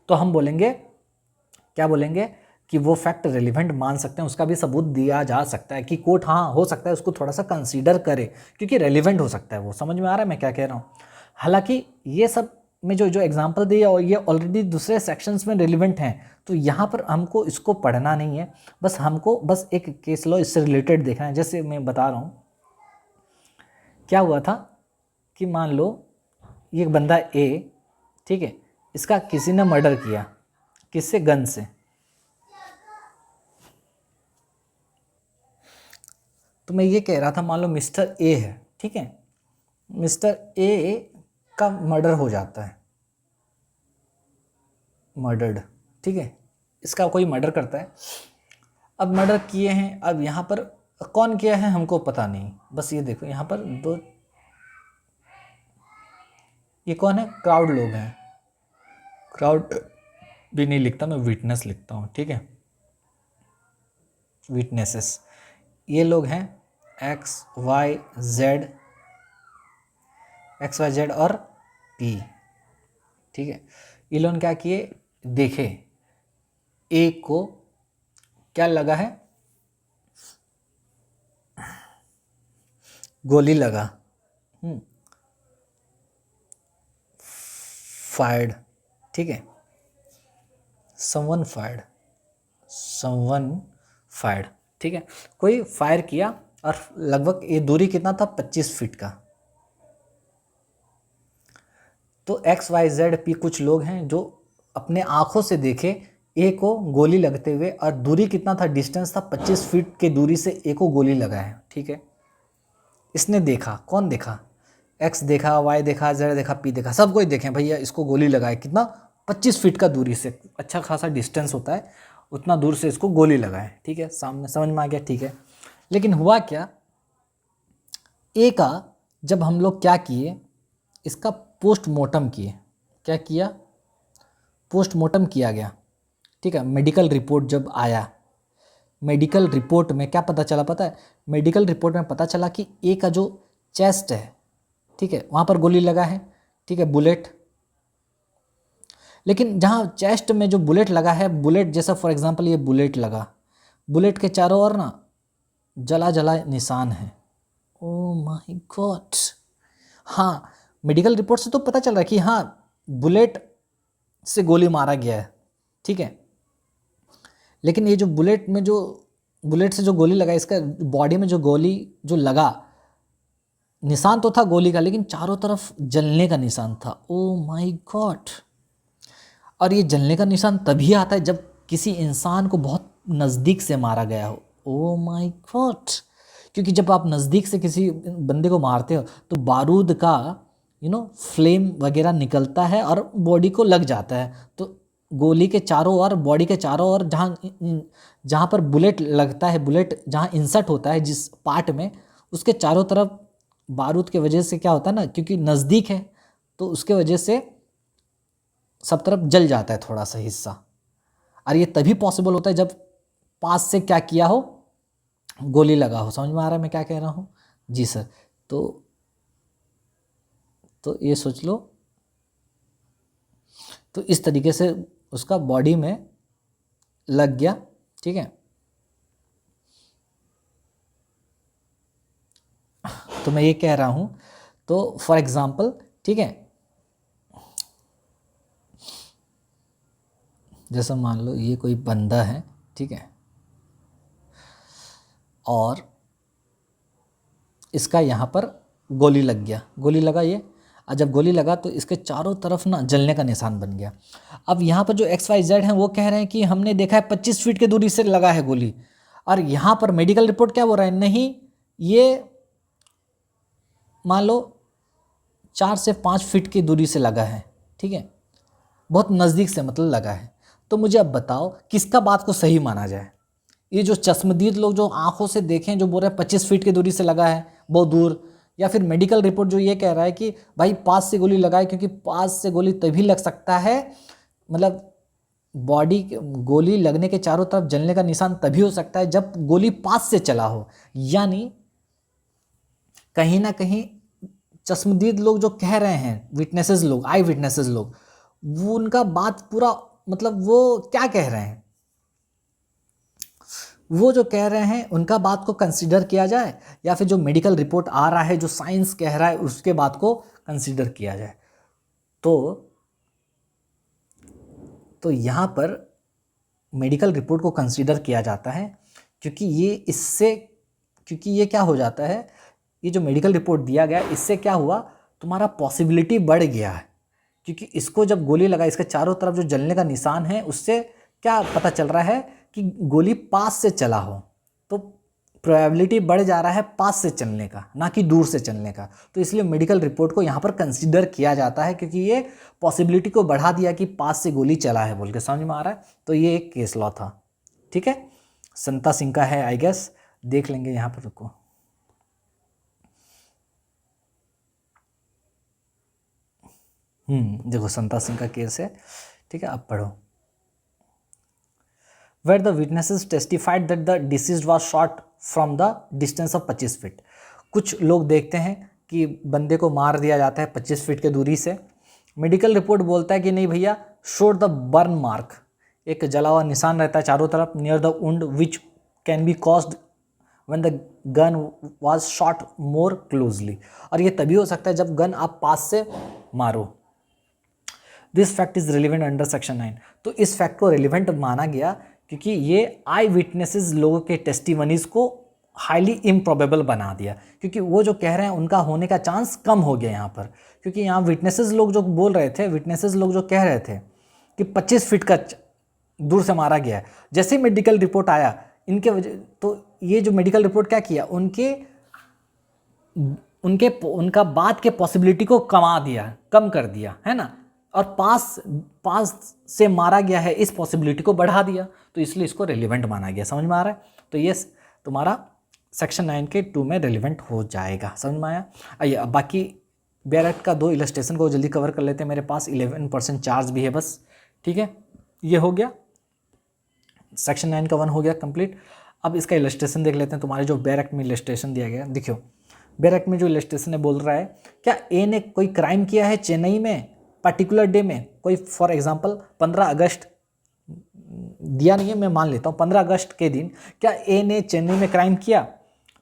तो हम बोलेंगे, क्या बोलेंगे, कि वो फैक्ट रिलेवेंट मान सकते हैं, उसका भी सबूत दिया जा सकता है कि कोर्ट हाँ हो सकता है उसको थोड़ा सा कंसीडर करे, क्योंकि रेलिवेंट हो सकता है वो। समझ में आ रहा है मैं क्या कह रहा हूँ? हालांकि ये सब में जो एग्जांपल दिया और ये ऑलरेडी दूसरे सेक्शंस में रिलेवेंट हैं, तो यहाँ पर हमको इसको पढ़ना नहीं है, बस हमको बस एक केस लॉ इससे रिलेटेड देखना है। जैसे मैं बता रहा हूँ, क्या हुआ था कि मान लो ये बंदा ए, ठीक है, इसका किसी ने मर्डर किया, किससे, गन से। तो मैं ये कह रहा था, मान लो मिस्टर ए है, ठीक है, मिस्टर ए का मर्डर हो जाता है, मर्डर्ड, ठीक है, इसका कोई मर्डर करता है। अब मर्डर किए हैं, अब यहाँ पर कौन किया है हमको पता नहीं, बस ये देखो यहाँ पर दो, ये कौन है, क्राउड लोग हैं, क्राउड भी नहीं लिखता मैं, विटनेस लिखता हूँ, ठीक है, विटनेसेस, ये लोग हैं एक्स वाई जेड और पी, ठीक है। ये लोग क्या किए, देखे ए को क्या लगा है, गोली लगा, फायर्ड, ठीक है, समवन फायर्ड, ठीक है, कोई फायर किया और लगभग ये दूरी कितना था, 25 फीट का। तो एक्स वाई जेड पी कुछ लोग हैं जो अपने आंखों से देखे ए को गोली लगते हुए, और दूरी कितना था, डिस्टेंस था 25 फीट के दूरी से ए को गोली लगा है, ठीक है। इसने देखा, कौन देखा, एक्स देखा, वाई देखा, जेड देखा, पी देखा, सब कोई देखे भैया इसको गोली लगाए, कितना, 25 फीट का दूरी से, अच्छा खासा डिस्टेंस होता है, उतना दूर से इसको गोली लगाए, ठीक है, सामने, समझ में आ गया, ठीक है। लेकिन हुआ क्या, ए का जब हम लोग क्या किए, इसका पोस्टमार्टम किए, क्या किया, पोस्टमार्टम किया गया, ठीक है। मेडिकल रिपोर्ट जब आया, मेडिकल रिपोर्ट में क्या पता चला, पता है, मेडिकल रिपोर्ट में पता चला कि ए का जो चेस्ट है, ठीक है, वहाँ पर गोली लगा है, ठीक है, बुलेट। लेकिन जहाँ चेस्ट में जो बुलेट लगा है, बुलेट जैसा फॉर एग्जांपल ये बुलेट लगा, बुलेट के चारों ओर ना जला जला निशान है। Oh my God. हाँ, मेडिकल रिपोर्ट से तो पता चल रहा है कि हाँ बुलेट से गोली मारा गया है, ठीक है। लेकिन ये जो बुलेट से जो गोली लगा, इसका बॉडी में जो गोली जो लगा, निशान तो था गोली का, लेकिन चारों तरफ जलने का निशान था। Oh my God. और ये जलने का निशान तभी आता है जब किसी इंसान को बहुत नज़दीक से मारा गया हो। Oh my God. क्योंकि जब आप नज़दीक से किसी बंदे को मारते हो तो बारूद का फ्लेम वगैरह निकलता है और बॉडी को लग जाता है। तो गोली के चारों ओर, बॉडी के चारों ओर, जहाँ पर बुलेट लगता है, बुलेट जहाँ इंसर्ट होता है जिस पार्ट में, उसके चारों तरफ बारूद के वजह से क्या होता है ना, क्योंकि नज़दीक है तो उसके वजह से सब तरफ जल जाता है थोड़ा सा हिस्सा। और ये तभी पॉसिबल होता है जब पास से क्या किया हो, गोली लगा हो। समझ में आ रहा है मैं क्या कह रहा हूँ? जी सर। तो ये सोच लो, तो इस तरीके से उसका बॉडी में लग गया, ठीक है। तो मैं ये कह रहा हूँ, तो फॉर एग्जांपल, ठीक है, जैसा मान लो ये कोई बंदा है, ठीक है, और इसका यहाँ पर गोली लग गया, गोली लगा ये, और जब गोली लगा तो इसके चारों तरफ ना जलने का निशान बन गया। अब यहाँ पर जो XYZ हैं वो कह रहे हैं कि हमने देखा है 25 फीट की दूरी से लगा है गोली, और यहाँ पर मेडिकल रिपोर्ट क्या बोल रहा है, नहीं ये मान लो 4 से 5 फीट की दूरी से लगा है, ठीक है, बहुत नज़दीक से मतलब लगा है। तो मुझे अब बताओ किसका बात को सही माना जाए? ये जो चश्मदीद लोग जो आंखों से देखें, जो बोल रहे हैं 25 फीट की दूरी से लगा है बहुत दूर, या फिर मेडिकल रिपोर्ट जो ये कह रहा है कि भाई पास से गोली लगाए, क्योंकि पास से गोली तभी लग सकता है, मतलब बॉडी गोली लगने के चारों तरफ जलने का निशान तभी हो सकता है जब गोली पास से चला हो। यानी कहीं ना कहीं चश्मदीद लोग जो कह रहे हैं, विटनेसेस लोग, आई विटनेसेस लोग, वो उनका बात पूरा, मतलब वो क्या कह रहे हैं, वो जो कह रहे हैं उनका बात को कंसीडर किया जाए, या फिर जो मेडिकल रिपोर्ट आ रहा है, जो साइंस कह रहा है, उसके बात को कंसीडर किया जाए। तो यहाँ पर मेडिकल रिपोर्ट को कंसीडर किया जाता है, क्योंकि ये क्या हो जाता है, ये जो मेडिकल रिपोर्ट दिया गया, इससे क्या हुआ, तुम्हारा पॉसिबिलिटी बढ़ गया है। क्योंकि इसको जब गोली लगा, इसके चारों तरफ जो जलने का निशान है, उससे क्या पता चल रहा है कि गोली पास से चला हो, तो प्रोबेबिलिटी बढ़ जा रहा है पास से चलने का, ना कि दूर से चलने का। तो इसलिए मेडिकल रिपोर्ट को यहाँ पर कंसीडर किया जाता है, क्योंकि ये पॉसिबिलिटी को बढ़ा दिया कि पास से गोली चला है बोल के। समझ में आ रहा है? तो ये एक केस लॉ था, ठीक है। संता सिंह का है, आई गेस, देख लेंगे यहाँ पर, रुको। देखो संता सिंह का केस है, ठीक है, अब पढ़ो। Where the witnesses testified that the deceased was shot from the distance of 25 feet. कुछ लोग देखते हैं कि बंदे को मार दिया जाता है 25 फीट के दूरी से। मेडिकल रिपोर्ट बोलता है कि नहीं भैया, शोड द बर्न मार्क, एक जला हुआ निशान रहता है चारों तरफ, near the wound which can be caused when the gun was shot more closely. और ये तभी हो सकता है जब गन आप पास से मारो। This fact is relevant under section 9। तो इस फैक्ट को रिलेवेंट माना गया क्योंकि ये आई विटनेसेस लोगों के टेस्टिमनीज को हाईली इम्प्रॉबेबल बना दिया, क्योंकि वो जो कह रहे हैं उनका होने का चांस कम हो गया यहाँ पर। क्योंकि यहाँ विटनेसेस लोग जो बोल रहे थे, विटनेसेस लोग जो कह रहे थे कि 25 फीट का दूर से मारा गया है, जैसे ही मेडिकल रिपोर्ट आया इनके वजह, तो ये जो मेडिकल रिपोर्ट क्या किया, उनका बात के पॉसिबिलिटी को कम कर दिया, है ना। और पास पास से मारा गया है, इस पॉसिबिलिटी को बढ़ा दिया, तो इसलिए इसको रेलिवेंट माना गया। समझ में आ रहा है? तो ये तुम्हारा सेक्शन 9 के 2 में रेलिवेंट हो जाएगा। समझ में आया? आइए अब बाकी बेरेट का 2 इलस्ट्रेशन को जल्दी कवर कर लेते हैं। मेरे पास 11% चार्ज भी है बस, ठीक है। ये हो गया, सेक्शन 9 का 1 हो गया कंप्लीट। अब इसका इलस्ट्रेशन देख लेते हैं। तुम्हारे जो बेरेट में इलस्ट्रेशन दिया गया, देखियो बेरेट में जो इलस्ट्रेशन है बोल रहा है, क्या ए ने कोई क्राइम किया है चेन्नई में पर्टिकुलर डे में, कोई फॉर एग्जांपल 15 अगस्त दिया नहीं है, मैं मान लेता हूँ 15 अगस्त के दिन क्या ए ने चेन्नई में क्राइम किया,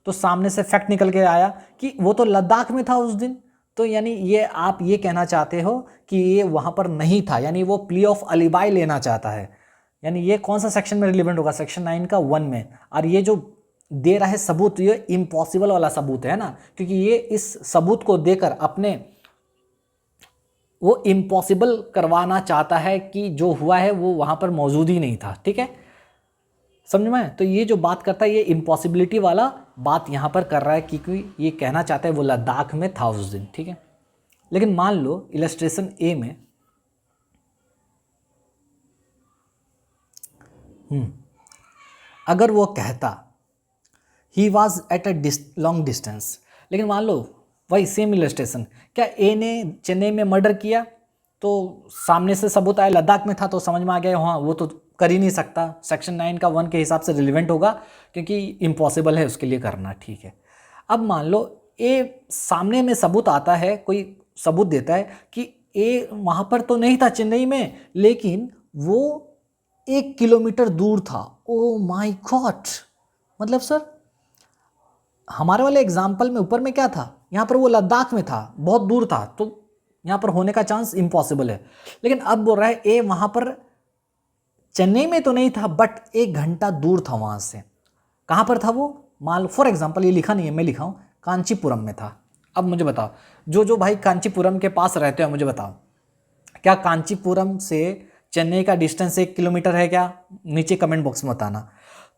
तो सामने से फैक्ट निकल के आया कि वो तो लद्दाख में था उस दिन, तो यानी ये आप ये कहना चाहते हो कि ये वहाँ पर नहीं था, यानी वो प्ली ऑफ अलिबाई लेना चाहता है। यानी ये कौन सा सेक्शन में रिलेवेंट होगा? सेक्शन 9 का 1 में। और ये जो दे रहा है सबूत, ये इम्पॉसिबल वाला सबूत है ना, क्योंकि ये इस सबूत को देकर अपने वो इम्पॉसिबल करवाना चाहता है कि जो हुआ है वो वहाँ पर मौजूद ही नहीं था। ठीक है, समझ में? तो ये जो बात करता है ये इम्पॉसिबिलिटी वाला बात यहाँ पर कर रहा है, क्योंकि ये कहना चाहता है वो लद्दाख में था उस दिन। ठीक है, लेकिन मान लो इलस्ट्रेशन ए में अगर वो कहता he was at a long distance, लेकिन मान लो वही सेम इलस्ट्रेशन, क्या ए ने चेन्नई में मर्डर किया, तो सामने से सबूत आया लद्दाख में था, तो समझ में आ गया हाँ वो तो कर ही नहीं सकता, सेक्शन 9 का 1 के हिसाब से रिलेवेंट होगा, क्योंकि इम्पॉसिबल है उसके लिए करना। ठीक है, अब मान लो ए सामने में सबूत आता है, कोई सबूत देता है कि ए वहाँ पर तो नहीं था चेन्नई में, लेकिन वो 1 किलोमीटर दूर था। ओ माय गॉड, मतलब सर हमारे वाले एग्जाम्पल में ऊपर में क्या था, यहाँ पर वो लद्दाख में था, बहुत दूर था, तो यहाँ पर होने का चांस इम्पॉसिबल है। लेकिन अब बोल रहा है ए वहाँ पर चेन्नई में तो नहीं था, बट 1 घंटा दूर था वहाँ से। कहाँ पर था वो? मान लो फॉर एग्जाम्पल, ये लिखा नहीं है, मैं लिखा हूँ, कांचीपुरम में था। अब मुझे बताओ, जो भाई कांचीपुरम के पास रहते हो, मुझे बताओ क्या कांचीपुरम से चेन्नई का डिस्टेंस 1 किलोमीटर है क्या? नीचे कमेंट बॉक्स में बताना।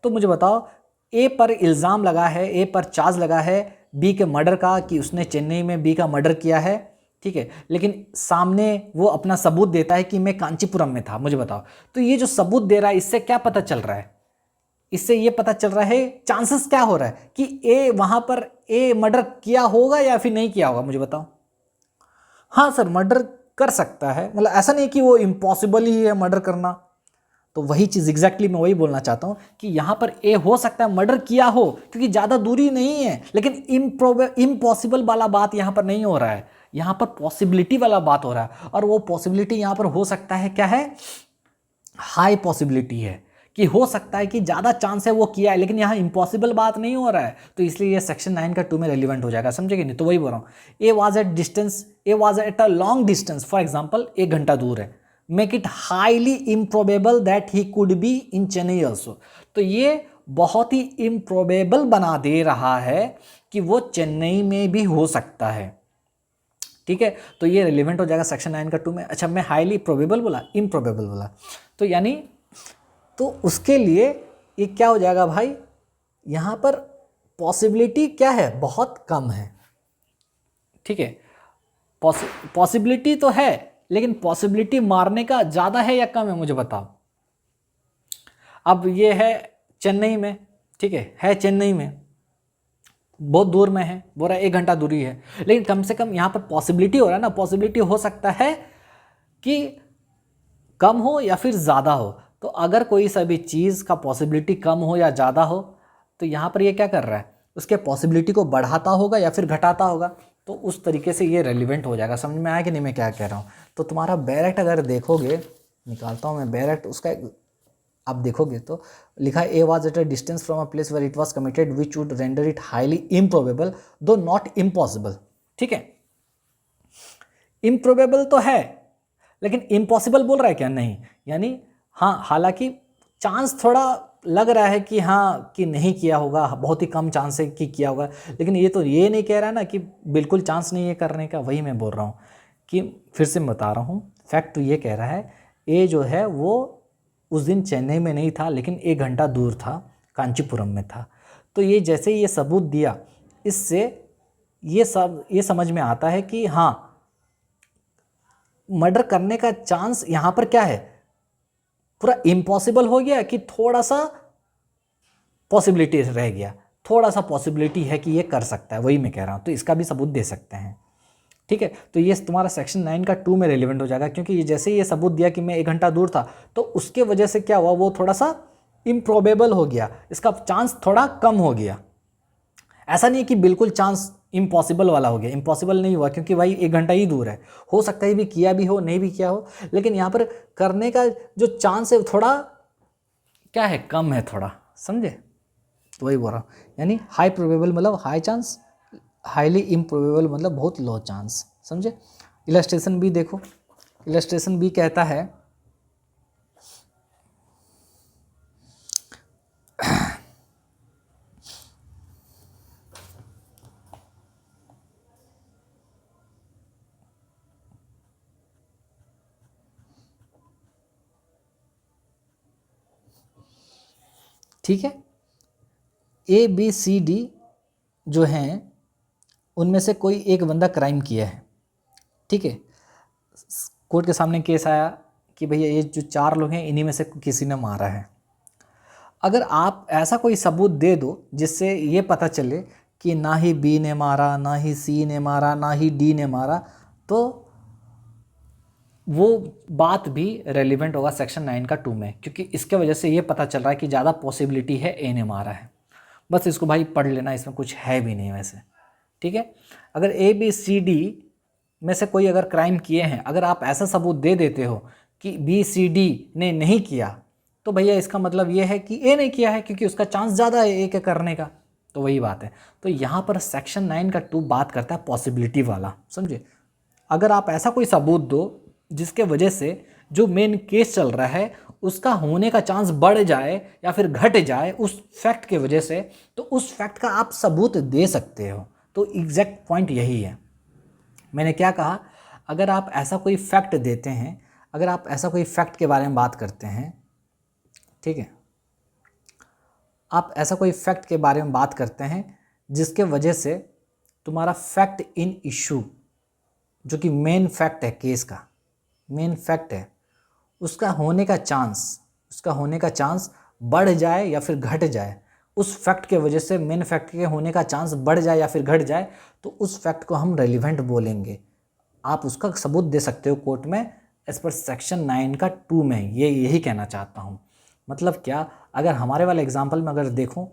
तो मुझे बताओ, ए पर इल्ज़ाम लगा है, ए पर चार्ज लगा है बी के मर्डर का, कि उसने चेन्नई में बी का मर्डर किया है। ठीक है, लेकिन सामने वो अपना सबूत देता है कि मैं कांचीपुरम में था। मुझे बताओ, तो ये जो सबूत दे रहा है इससे क्या पता चल रहा है? इससे ये पता चल रहा है चांसेस क्या हो रहा है कि ए वहाँ पर ए मर्डर किया होगा या फिर नहीं किया होगा। मुझे बताओ। हाँ सर, मर्डर कर सकता है, मतलब ऐसा नहीं कि वो इम्पॉसिबल ही है मर्डर करना। तो वही चीज़ एग्जैक्टली मैं वही बोलना चाहता हूँ कि यहाँ पर ए हो सकता है मर्डर किया हो, क्योंकि ज़्यादा दूरी नहीं है, लेकिन इम्पॉसिबल वाला बात यहाँ पर नहीं हो रहा है, यहाँ पर पॉसिबिलिटी वाला बात हो रहा है। और वो पॉसिबिलिटी यहाँ पर हो सकता है क्या है? हाई पॉसिबिलिटी है, कि हो सकता है कि ज़्यादा चांस है वो किया है, लेकिन यहाँ इम्पॉसिबल बात नहीं हो रहा है, तो इसलिए ये सेक्शन 9 का 2 में रेलिवेंट हो जाएगा। समझे कि नहीं? तो वही बोल रहा हूँ, ए was at distance, A was at a long distance, for example 1 घंटा दूर है, make it highly improbable that he could be in Chennai also. तो ये बहुत ही इम्प्रोबेबल बना दे रहा है कि वो चेन्नई में भी हो सकता है। ठीक है, तो ये रिलेवेंट हो जाएगा सेक्शन 9 का 2 में। अच्छा, मैं हाईली प्रोबेबल बोला, इम्प्रोबेबल बोला, तो यानी तो उसके लिए ये क्या हो जाएगा भाई? यहाँ पर पॉसिबिलिटी क्या है? बहुत कम है। ठीक है, पॉसिबिलिटी तो है, लेकिन पॉसिबिलिटी मारने का ज़्यादा है या कम है? मुझे बताओ। अब ये है चेन्नई में, ठीक है चेन्नई में, बहुत दूर में है, बोल रहा है 1 घंटा दूरी है, लेकिन कम से कम यहाँ पर पॉसिबिलिटी हो रहा है ना, पॉसिबिलिटी हो सकता है कि कम हो या फिर ज़्यादा हो। तो अगर कोई सा भी चीज़ का पॉसिबिलिटी कम हो या ज़्यादा हो, तो यहाँ पर ये क्या कर रहा है? उसके पॉसिबिलिटी को बढ़ाता होगा या फिर घटाता होगा, तो उस तरीके से ये रेलिवेंट हो जाएगा। समझ में आया कि नहीं मैं क्या कह रहा हूँ? तो तुम्हारा बैरेक्ट अगर देखोगे, निकालता हूँ मैं बैरेक्ट, उसका आप देखोगे तो लिखा है A was at a distance from a place where it was committed which would render it highly improbable though not impossible. ठीक है, इम्प्रोबेबल तो है, लेकिन इम्पॉसिबल बोल रहा है क्या? नहीं, यानी हाँ, हालांकि चांस थोड़ा लग रहा है कि हाँ कि नहीं किया होगा, बहुत ही कम चांस है कि किया होगा, लेकिन ये तो ये नहीं कह रहा है ना कि बिल्कुल चांस नहीं है करने का। वही मैं बोल रहा हूँ कि फिर से बता रहा हूँ, फैक्ट तो ये कह रहा है ए जो है वो उस दिन चेन्नई में नहीं था, लेकिन 1 घंटा दूर था, कांचीपुरम में था। तो ये जैसे ये सबूत दिया, इससे ये समझ में आता है कि हाँ मर्डर करने का चांस यहाँ पर क्या है, पूरा इम्पॉसिबल हो गया कि थोड़ा सा पॉसिबिलिटी रह गया, थोड़ा सा पॉसिबिलिटी है कि ये कर सकता है, वही मैं कह रहा हूँ। तो इसका भी सबूत दे सकते हैं, ठीक है। तो ये तुम्हारा सेक्शन 9 का 2 में रेलिवेंट हो जाएगा, क्योंकि ये जैसे ही ये सबूत दिया कि मैं 1 घंटा दूर था, तो उसके वजह से क्या हुआ, वो थोड़ा सा इम्प्रोबेबल हो गया, इसका चांस थोड़ा कम हो गया। ऐसा नहीं है कि बिल्कुल चांस इम्पॉसिबल वाला हो गया, इम्पॉसिबल नहीं हुआ, क्योंकि भाई 1 घंटा ही दूर है, हो सकता है भी किया भी हो, नहीं भी किया हो, लेकिन यहाँ पर करने का जो चांस है थोड़ा क्या है, कम है थोड़ा, समझे। तो वही बोल रहा हूँ, यानी हाई प्रोबेबल मतलब हाई चांस, हाईली इम्प्रोबेबल मतलब बहुत लो चांस, समझे। इलस्ट्रेशन बी देखो, इलस्ट्रेशन बी कहता है ठीक है, ए बी सी डी जो हैं उनमें से कोई एक बंदा क्राइम किया है, ठीक है। कोर्ट के सामने केस आया कि भैया ये जो 4 लोग हैं इन्हीं में से किसी ने मारा है। अगर आप ऐसा कोई सबूत दे दो जिससे ये पता चले कि ना ही बी ने मारा, ना ही सी ने मारा, ना ही डी ने मारा, तो वो बात भी रेलिवेंट होगा सेक्शन 9 का 2 में, क्योंकि इसके वजह से ये पता चल रहा है कि ज़्यादा पॉसिबिलिटी है ए ने मारा है। बस इसको भाई पढ़ लेना, इसमें कुछ है भी नहीं वैसे, ठीक है। अगर ए बी सी डी में से कोई अगर क्राइम किए हैं, अगर आप ऐसा सबूत दे देते हो कि बी सी डी ने नहीं किया, तो भैया इसका मतलब ये है कि ए ने किया है, क्योंकि उसका चांस ज़्यादा है ए के करने का। तो वही बात है। तो यहाँ पर सेक्शन 9 का 2 बात करता है पॉसिबिलिटी वाला, समझे। अगर आप ऐसा कोई सबूत दो जिसके वजह से जो मेन केस चल रहा है उसका होने का चांस बढ़ जाए या फिर घट जाए उस फैक्ट के वजह से, तो उस फैक्ट का आप सबूत दे सकते हो। तो एग्जैक्ट पॉइंट यही है। मैंने क्या कहा, अगर आप ऐसा कोई फैक्ट देते हैं, अगर आप ऐसा कोई फैक्ट के बारे में बात करते हैं, ठीक है, आप ऐसा कोई फैक्ट के बारे में बात करते हैं जिसके वजह से तुम्हारा फैक्ट इन इशू, जो कि मेन फैक्ट है केस का, मेन फैक्ट है, उसका होने का चांस बढ़ जाए या फिर घट जाए, उस फैक्ट के वजह से मेन फैक्ट के होने का चांस बढ़ जाए या फिर घट जाए, तो उस फैक्ट को हम रेलिवेंट बोलेंगे। आप उसका सबूत दे सकते हो कोर्ट में एज पर सेक्शन 9 का 2 में। ये यही कहना चाहता हूँ। मतलब क्या, अगर हमारे वाले एग्जाम्पल में अगर देखूँ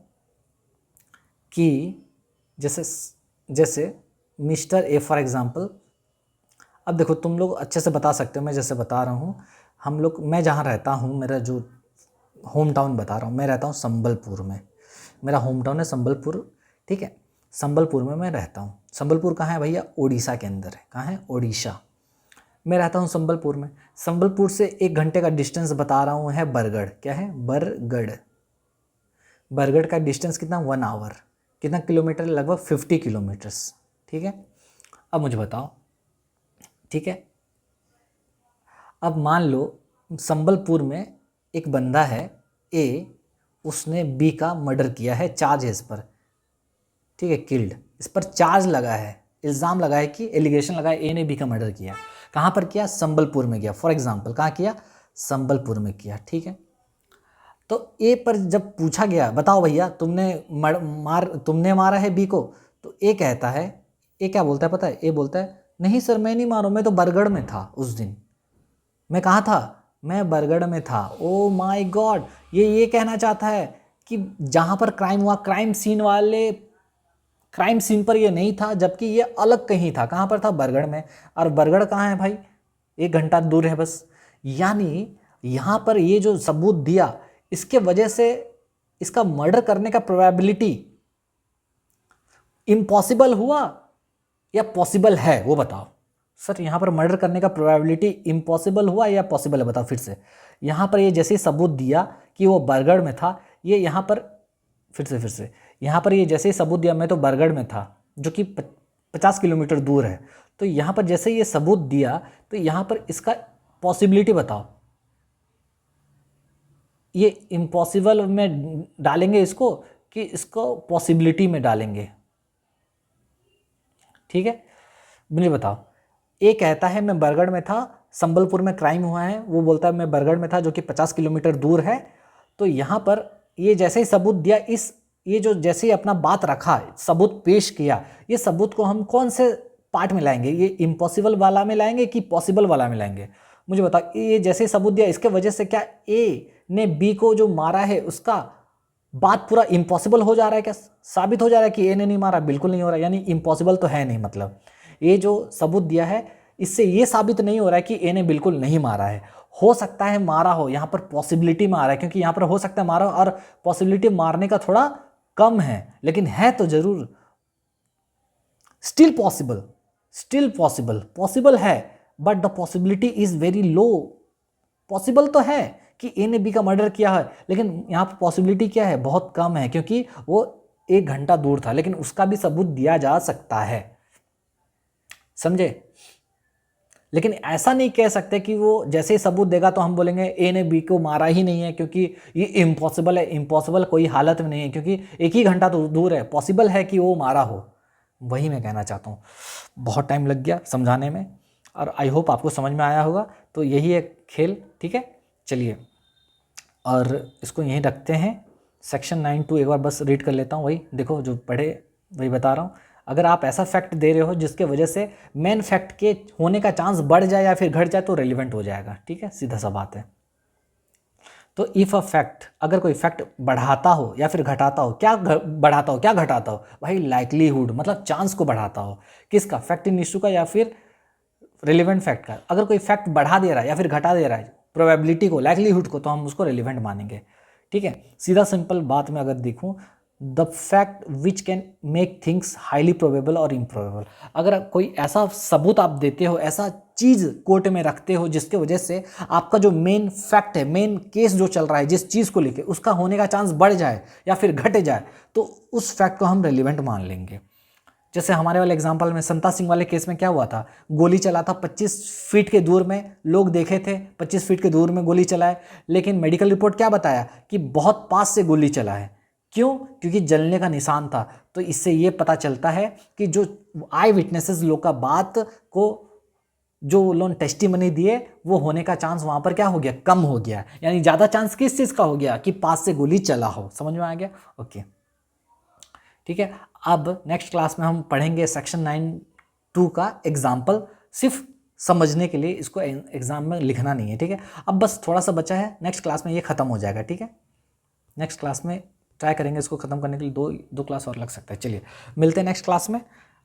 कि जैसे जैसे मिस्टर ए फॉर एग्ज़ाम्पल, अब देखो तुम लोग अच्छे से बता सकते हो, मैं जैसे बता रहा हूँ, हम लोग, मैं जहाँ रहता हूँ, मेरा जो होम टाउन बता रहा हूँ, मैं रहता हूँ संबलपुर में, मेरा होम टाउन है संबलपुर, ठीक है। संबलपुर में मैं रहता हूँ। संबलपुर कहाँ है भैया, उड़ीसा के अंदर है। कहाँ है, उड़ीसा। मैं रहता हूँ संबलपुर में। संबलपुर से 1 घंटे का डिस्टेंस बता रहा हूँ है बरगढ़। क्या है, बरगढ़। बरगढ़ का डिस्टेंस कितना, 1 आवर। कितना किलोमीटर, लगभग 50 किलोमीटर्स, ठीक है। अब मुझे बताओ, ठीक है, अब मान लो संबलपुर में एक बंदा है ए, उसने बी का मर्डर किया है, चार्ज है इस पर, ठीक है, किल्ड, इस पर चार्ज लगा है, इल्ज़ाम लगा है कि एलिगेशन लगा है ए ने बी का मर्डर किया। कहाँ पर किया, संबलपुर में किया। फॉर एग्जांपल कहाँ किया, संबलपुर में किया, ठीक है। तो ए पर जब पूछा गया, बताओ भैया तुमने मारा है बी को, तो ए कहता है, ए क्या बोलता है पता है, ए बोलता है नहीं सर मैं नहीं मारा, मैं तो बरगढ़ में था उस दिन। मैं कहाँ था, मैं बरगढ़ में था। ओ माय गॉड, ये कहना चाहता है कि जहाँ पर क्राइम हुआ, क्राइम सीन पर ये नहीं था, जबकि ये अलग कहीं था। कहाँ पर था, बरगढ़ में। और बरगढ़ कहाँ है भाई, 1 घंटा दूर है बस। यानी यहाँ पर ये जो सबूत दिया, इसके वजह से इसका मर्डर करने का प्रोबेबिलिटी इम्पॉसिबल हुआ या पॉसिबल है, वो बताओ। सर यहाँ पर मर्डर करने का प्रोबेबिलिटी इम्पॉसिबल हुआ या पॉसिबल है, बताओ फिर से। यहाँ पर ये जैसे ही सबूत दिया कि वो बरगढ़ में था, ये यहाँ पर फिर से यहाँ पर ये जैसे ही सबूत दिया मैं तो बरगढ़ में था, जो कि 50 किलोमीटर दूर है, तो यहाँ पर जैसे ही ये सबूत दिया, तो यहाँ पर इसका पॉसिबिलिटी बताओ। ये इम्पॉसिबल में डालेंगे इसको कि इसको पॉसिबिलिटी में डालेंगे, ठीक है। मुझे बताओ, ए कहता है मैं बरगढ़ में था संबलपुर में क्राइम हुआ है, वो बोलता है मैं बरगढ़ में था जो कि 50 किलोमीटर दूर है। तो यहाँ पर ये जैसे ही सबूत दिया, ये जो जैसे ही अपना बात रखा, सबूत पेश किया, ये सबूत को हम कौन से पार्ट में लाएंगे? ये इम्पॉसिबल वाला में लाएंगे कि पॉसिबल वाला में लाएंगे? मुझे बताओ, ये जैसे ही सबूत दिया, इसके वजह से क्या ए ने बी को जो मारा है उसका बात पूरा इम्पॉसिबल हो जा रहा है? क्या साबित हो जा रहा है कि ए ने नहीं मारा? बिल्कुल नहीं हो रहा, यानी इम्पॉसिबल तो है नहीं। मतलब ये जो सबूत दिया है इससे ये साबित नहीं हो रहा है कि ए ने बिल्कुल नहीं मारा है। हो सकता है मारा हो, यहाँ पर पॉसिबिलिटी में आ रहा है, क्योंकि यहाँ पर हो सकता है मारा हो और पॉसिबिलिटी मारने का थोड़ा कम है, लेकिन है तो जरूर। स्टिल पॉसिबल, पॉसिबल है, but the possibility is very low. Possible तो है कि ए ने बी का मर्डर किया है, लेकिन यहाँ पर पॉसिबिलिटी क्या है? बहुत कम है, क्योंकि वो 1 घंटा दूर था, लेकिन उसका भी सबूत दिया जा सकता है, समझे? लेकिन ऐसा नहीं कह सकते कि वो जैसे ही सबूत देगा तो हम बोलेंगे ए ने बी को मारा ही नहीं है, क्योंकि ये इम्पॉसिबल है। इम्पॉसिबल कोई हालत में नहीं है, क्योंकि 1 ही घंटा तो दूर है। पॉसिबल है कि वो मारा हो, वही मैं कहना चाहता हूँ। बहुत टाइम लग गया समझाने में, और आई होप आपको समझ में आया होगा। तो यही है खेल, ठीक है? चलिए, और इसको यहीं रखते हैं। सेक्शन 9(2) एक बार बस रीड कर लेता हूँ, वही देखो जो पढ़े वही बता रहा हूँ। अगर आप ऐसा फैक्ट दे रहे हो जिसके वजह से मेन फैक्ट के होने का चांस बढ़ जाए या फिर घट जाए तो रेलिवेंट हो जाएगा, ठीक है? सीधा सा बात है। तो इफ़ अ फैक्ट, अगर कोई फैक्ट बढ़ाता हो या फिर घटाता हो, क्या बढ़ाता हो क्या घटाता हो भाई? लाइकलीहुड, मतलब चांस को बढ़ाता हो। किसका? फैक्ट इन इशू का या फिर रेलिवेंट फैक्ट का? अगर कोई फैक्ट बढ़ा दे रहा है या फिर घटा दे रहा है प्रोबेबिलिटी को, लाइकलीहुड को, तो हम उसको रेलिवेंट मानेंगे, ठीक है? सीधा सिंपल बात में अगर देखूं, the fact which can make things highly probable और इम्प्रोबेबल। अगर कोई ऐसा सबूत आप देते हो, ऐसा चीज़ कोर्ट में रखते हो जिसके वजह से आपका जो मेन फैक्ट है, मेन केस जो चल रहा है जिस चीज़ को लेके, उसका होने का चांस बढ़ जाए या फिर घट जाए, तो उस फैक्ट को हम रेलिवेंट मान लेंगे। जैसे हमारे वाले एग्जाम्पल में संता सिंह वाले केस में क्या हुआ था? गोली चला था, 25 फीट के दूर में लोग देखे थे, 25 फीट के दूर में गोली चलाए, लेकिन मेडिकल रिपोर्ट क्या बताया कि बहुत पास से गोली चला है। क्यों? क्योंकि जलने का निशान था। तो इससे ये पता चलता है कि जो आई विटनेसेस लोग का बात को जो लोग टेस्टिमनी दिए, वो होने का चांस वहाँ पर क्या हो गया? कम हो गया। यानी ज़्यादा चांस किस चीज़ का हो गया? कि पास से गोली चला हो। समझ में आ गया? ओके, ठीक है। अब नेक्स्ट क्लास में हम पढ़ेंगे सेक्शन 9(2) का एग्जाम्पल, सिर्फ समझने के लिए, इसको एग्जाम में लिखना नहीं है, ठीक है? अब बस थोड़ा सा बचा है, नेक्स्ट क्लास में ये खत्म हो जाएगा, ठीक है? नेक्स्ट क्लास में ट्राई करेंगे इसको ख़त्म करने के लिए, दो क्लास और लग सकता है। चलिए मिलते हैं नेक्स्ट क्लास में।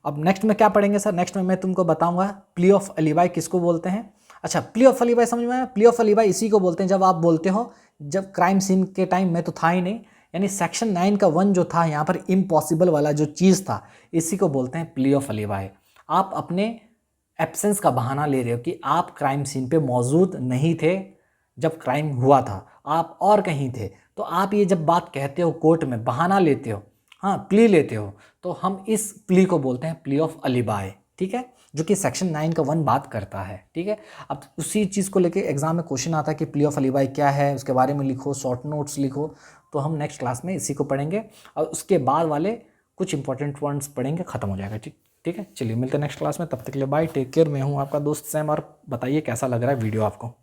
अब नेक्स्ट में क्या पढ़ेंगे सर? नेक्स्ट में मैं तुमको बताऊंगा प्ली ऑफ अलीबाई किसको बोलते हैं। अच्छा, प्ली ऑफ अलीबाई समझ में आया? प्ली ऑफ अलीबाई इसी को बोलते हैं जब आप बोलते हो, जब क्राइम सीन के टाइम में तो था ही नहीं, यानी सेक्शन 9 का 1 जो था यहाँ पर इम्पॉसिबल वाला जो चीज़ था, इसी को बोलते हैं प्ली ऑफ अलीबाई। आप अपने एब्सेंस का बहाना ले रहे हो कि आप क्राइम सीन पे मौजूद नहीं थे जब क्राइम हुआ था, आप और कहीं थे। तो आप ये जब बात कहते हो कोर्ट में, बहाना लेते हो, हाँ प्ली लेते हो, तो हम इस प्ली को बोलते हैं प्ली ऑफ अलीबाई, ठीक है? जो कि सेक्शन 9 का 1 बात करता है, ठीक है? अब उसी चीज़ को लेके एग्जाम में क्वेश्चन आता है कि प्ली ऑफ अलीबाई क्या है, उसके बारे में लिखो, शॉर्ट नोट्स लिखो। तो हम नेक्स्ट क्लास में इसी को पढ़ेंगे और उसके बाद वाले कुछ इंपॉर्टेंट पॉइंट्स पढ़ेंगे, खत्म हो जाएगा, ठीक है? चलिए मिलते हैं नेक्स्ट क्लास में, तब तक के लिए बाय, टेक केयर। मैं हूँ आपका दोस्त सैम, और बताइए कैसा लग रहा है वीडियो आपको।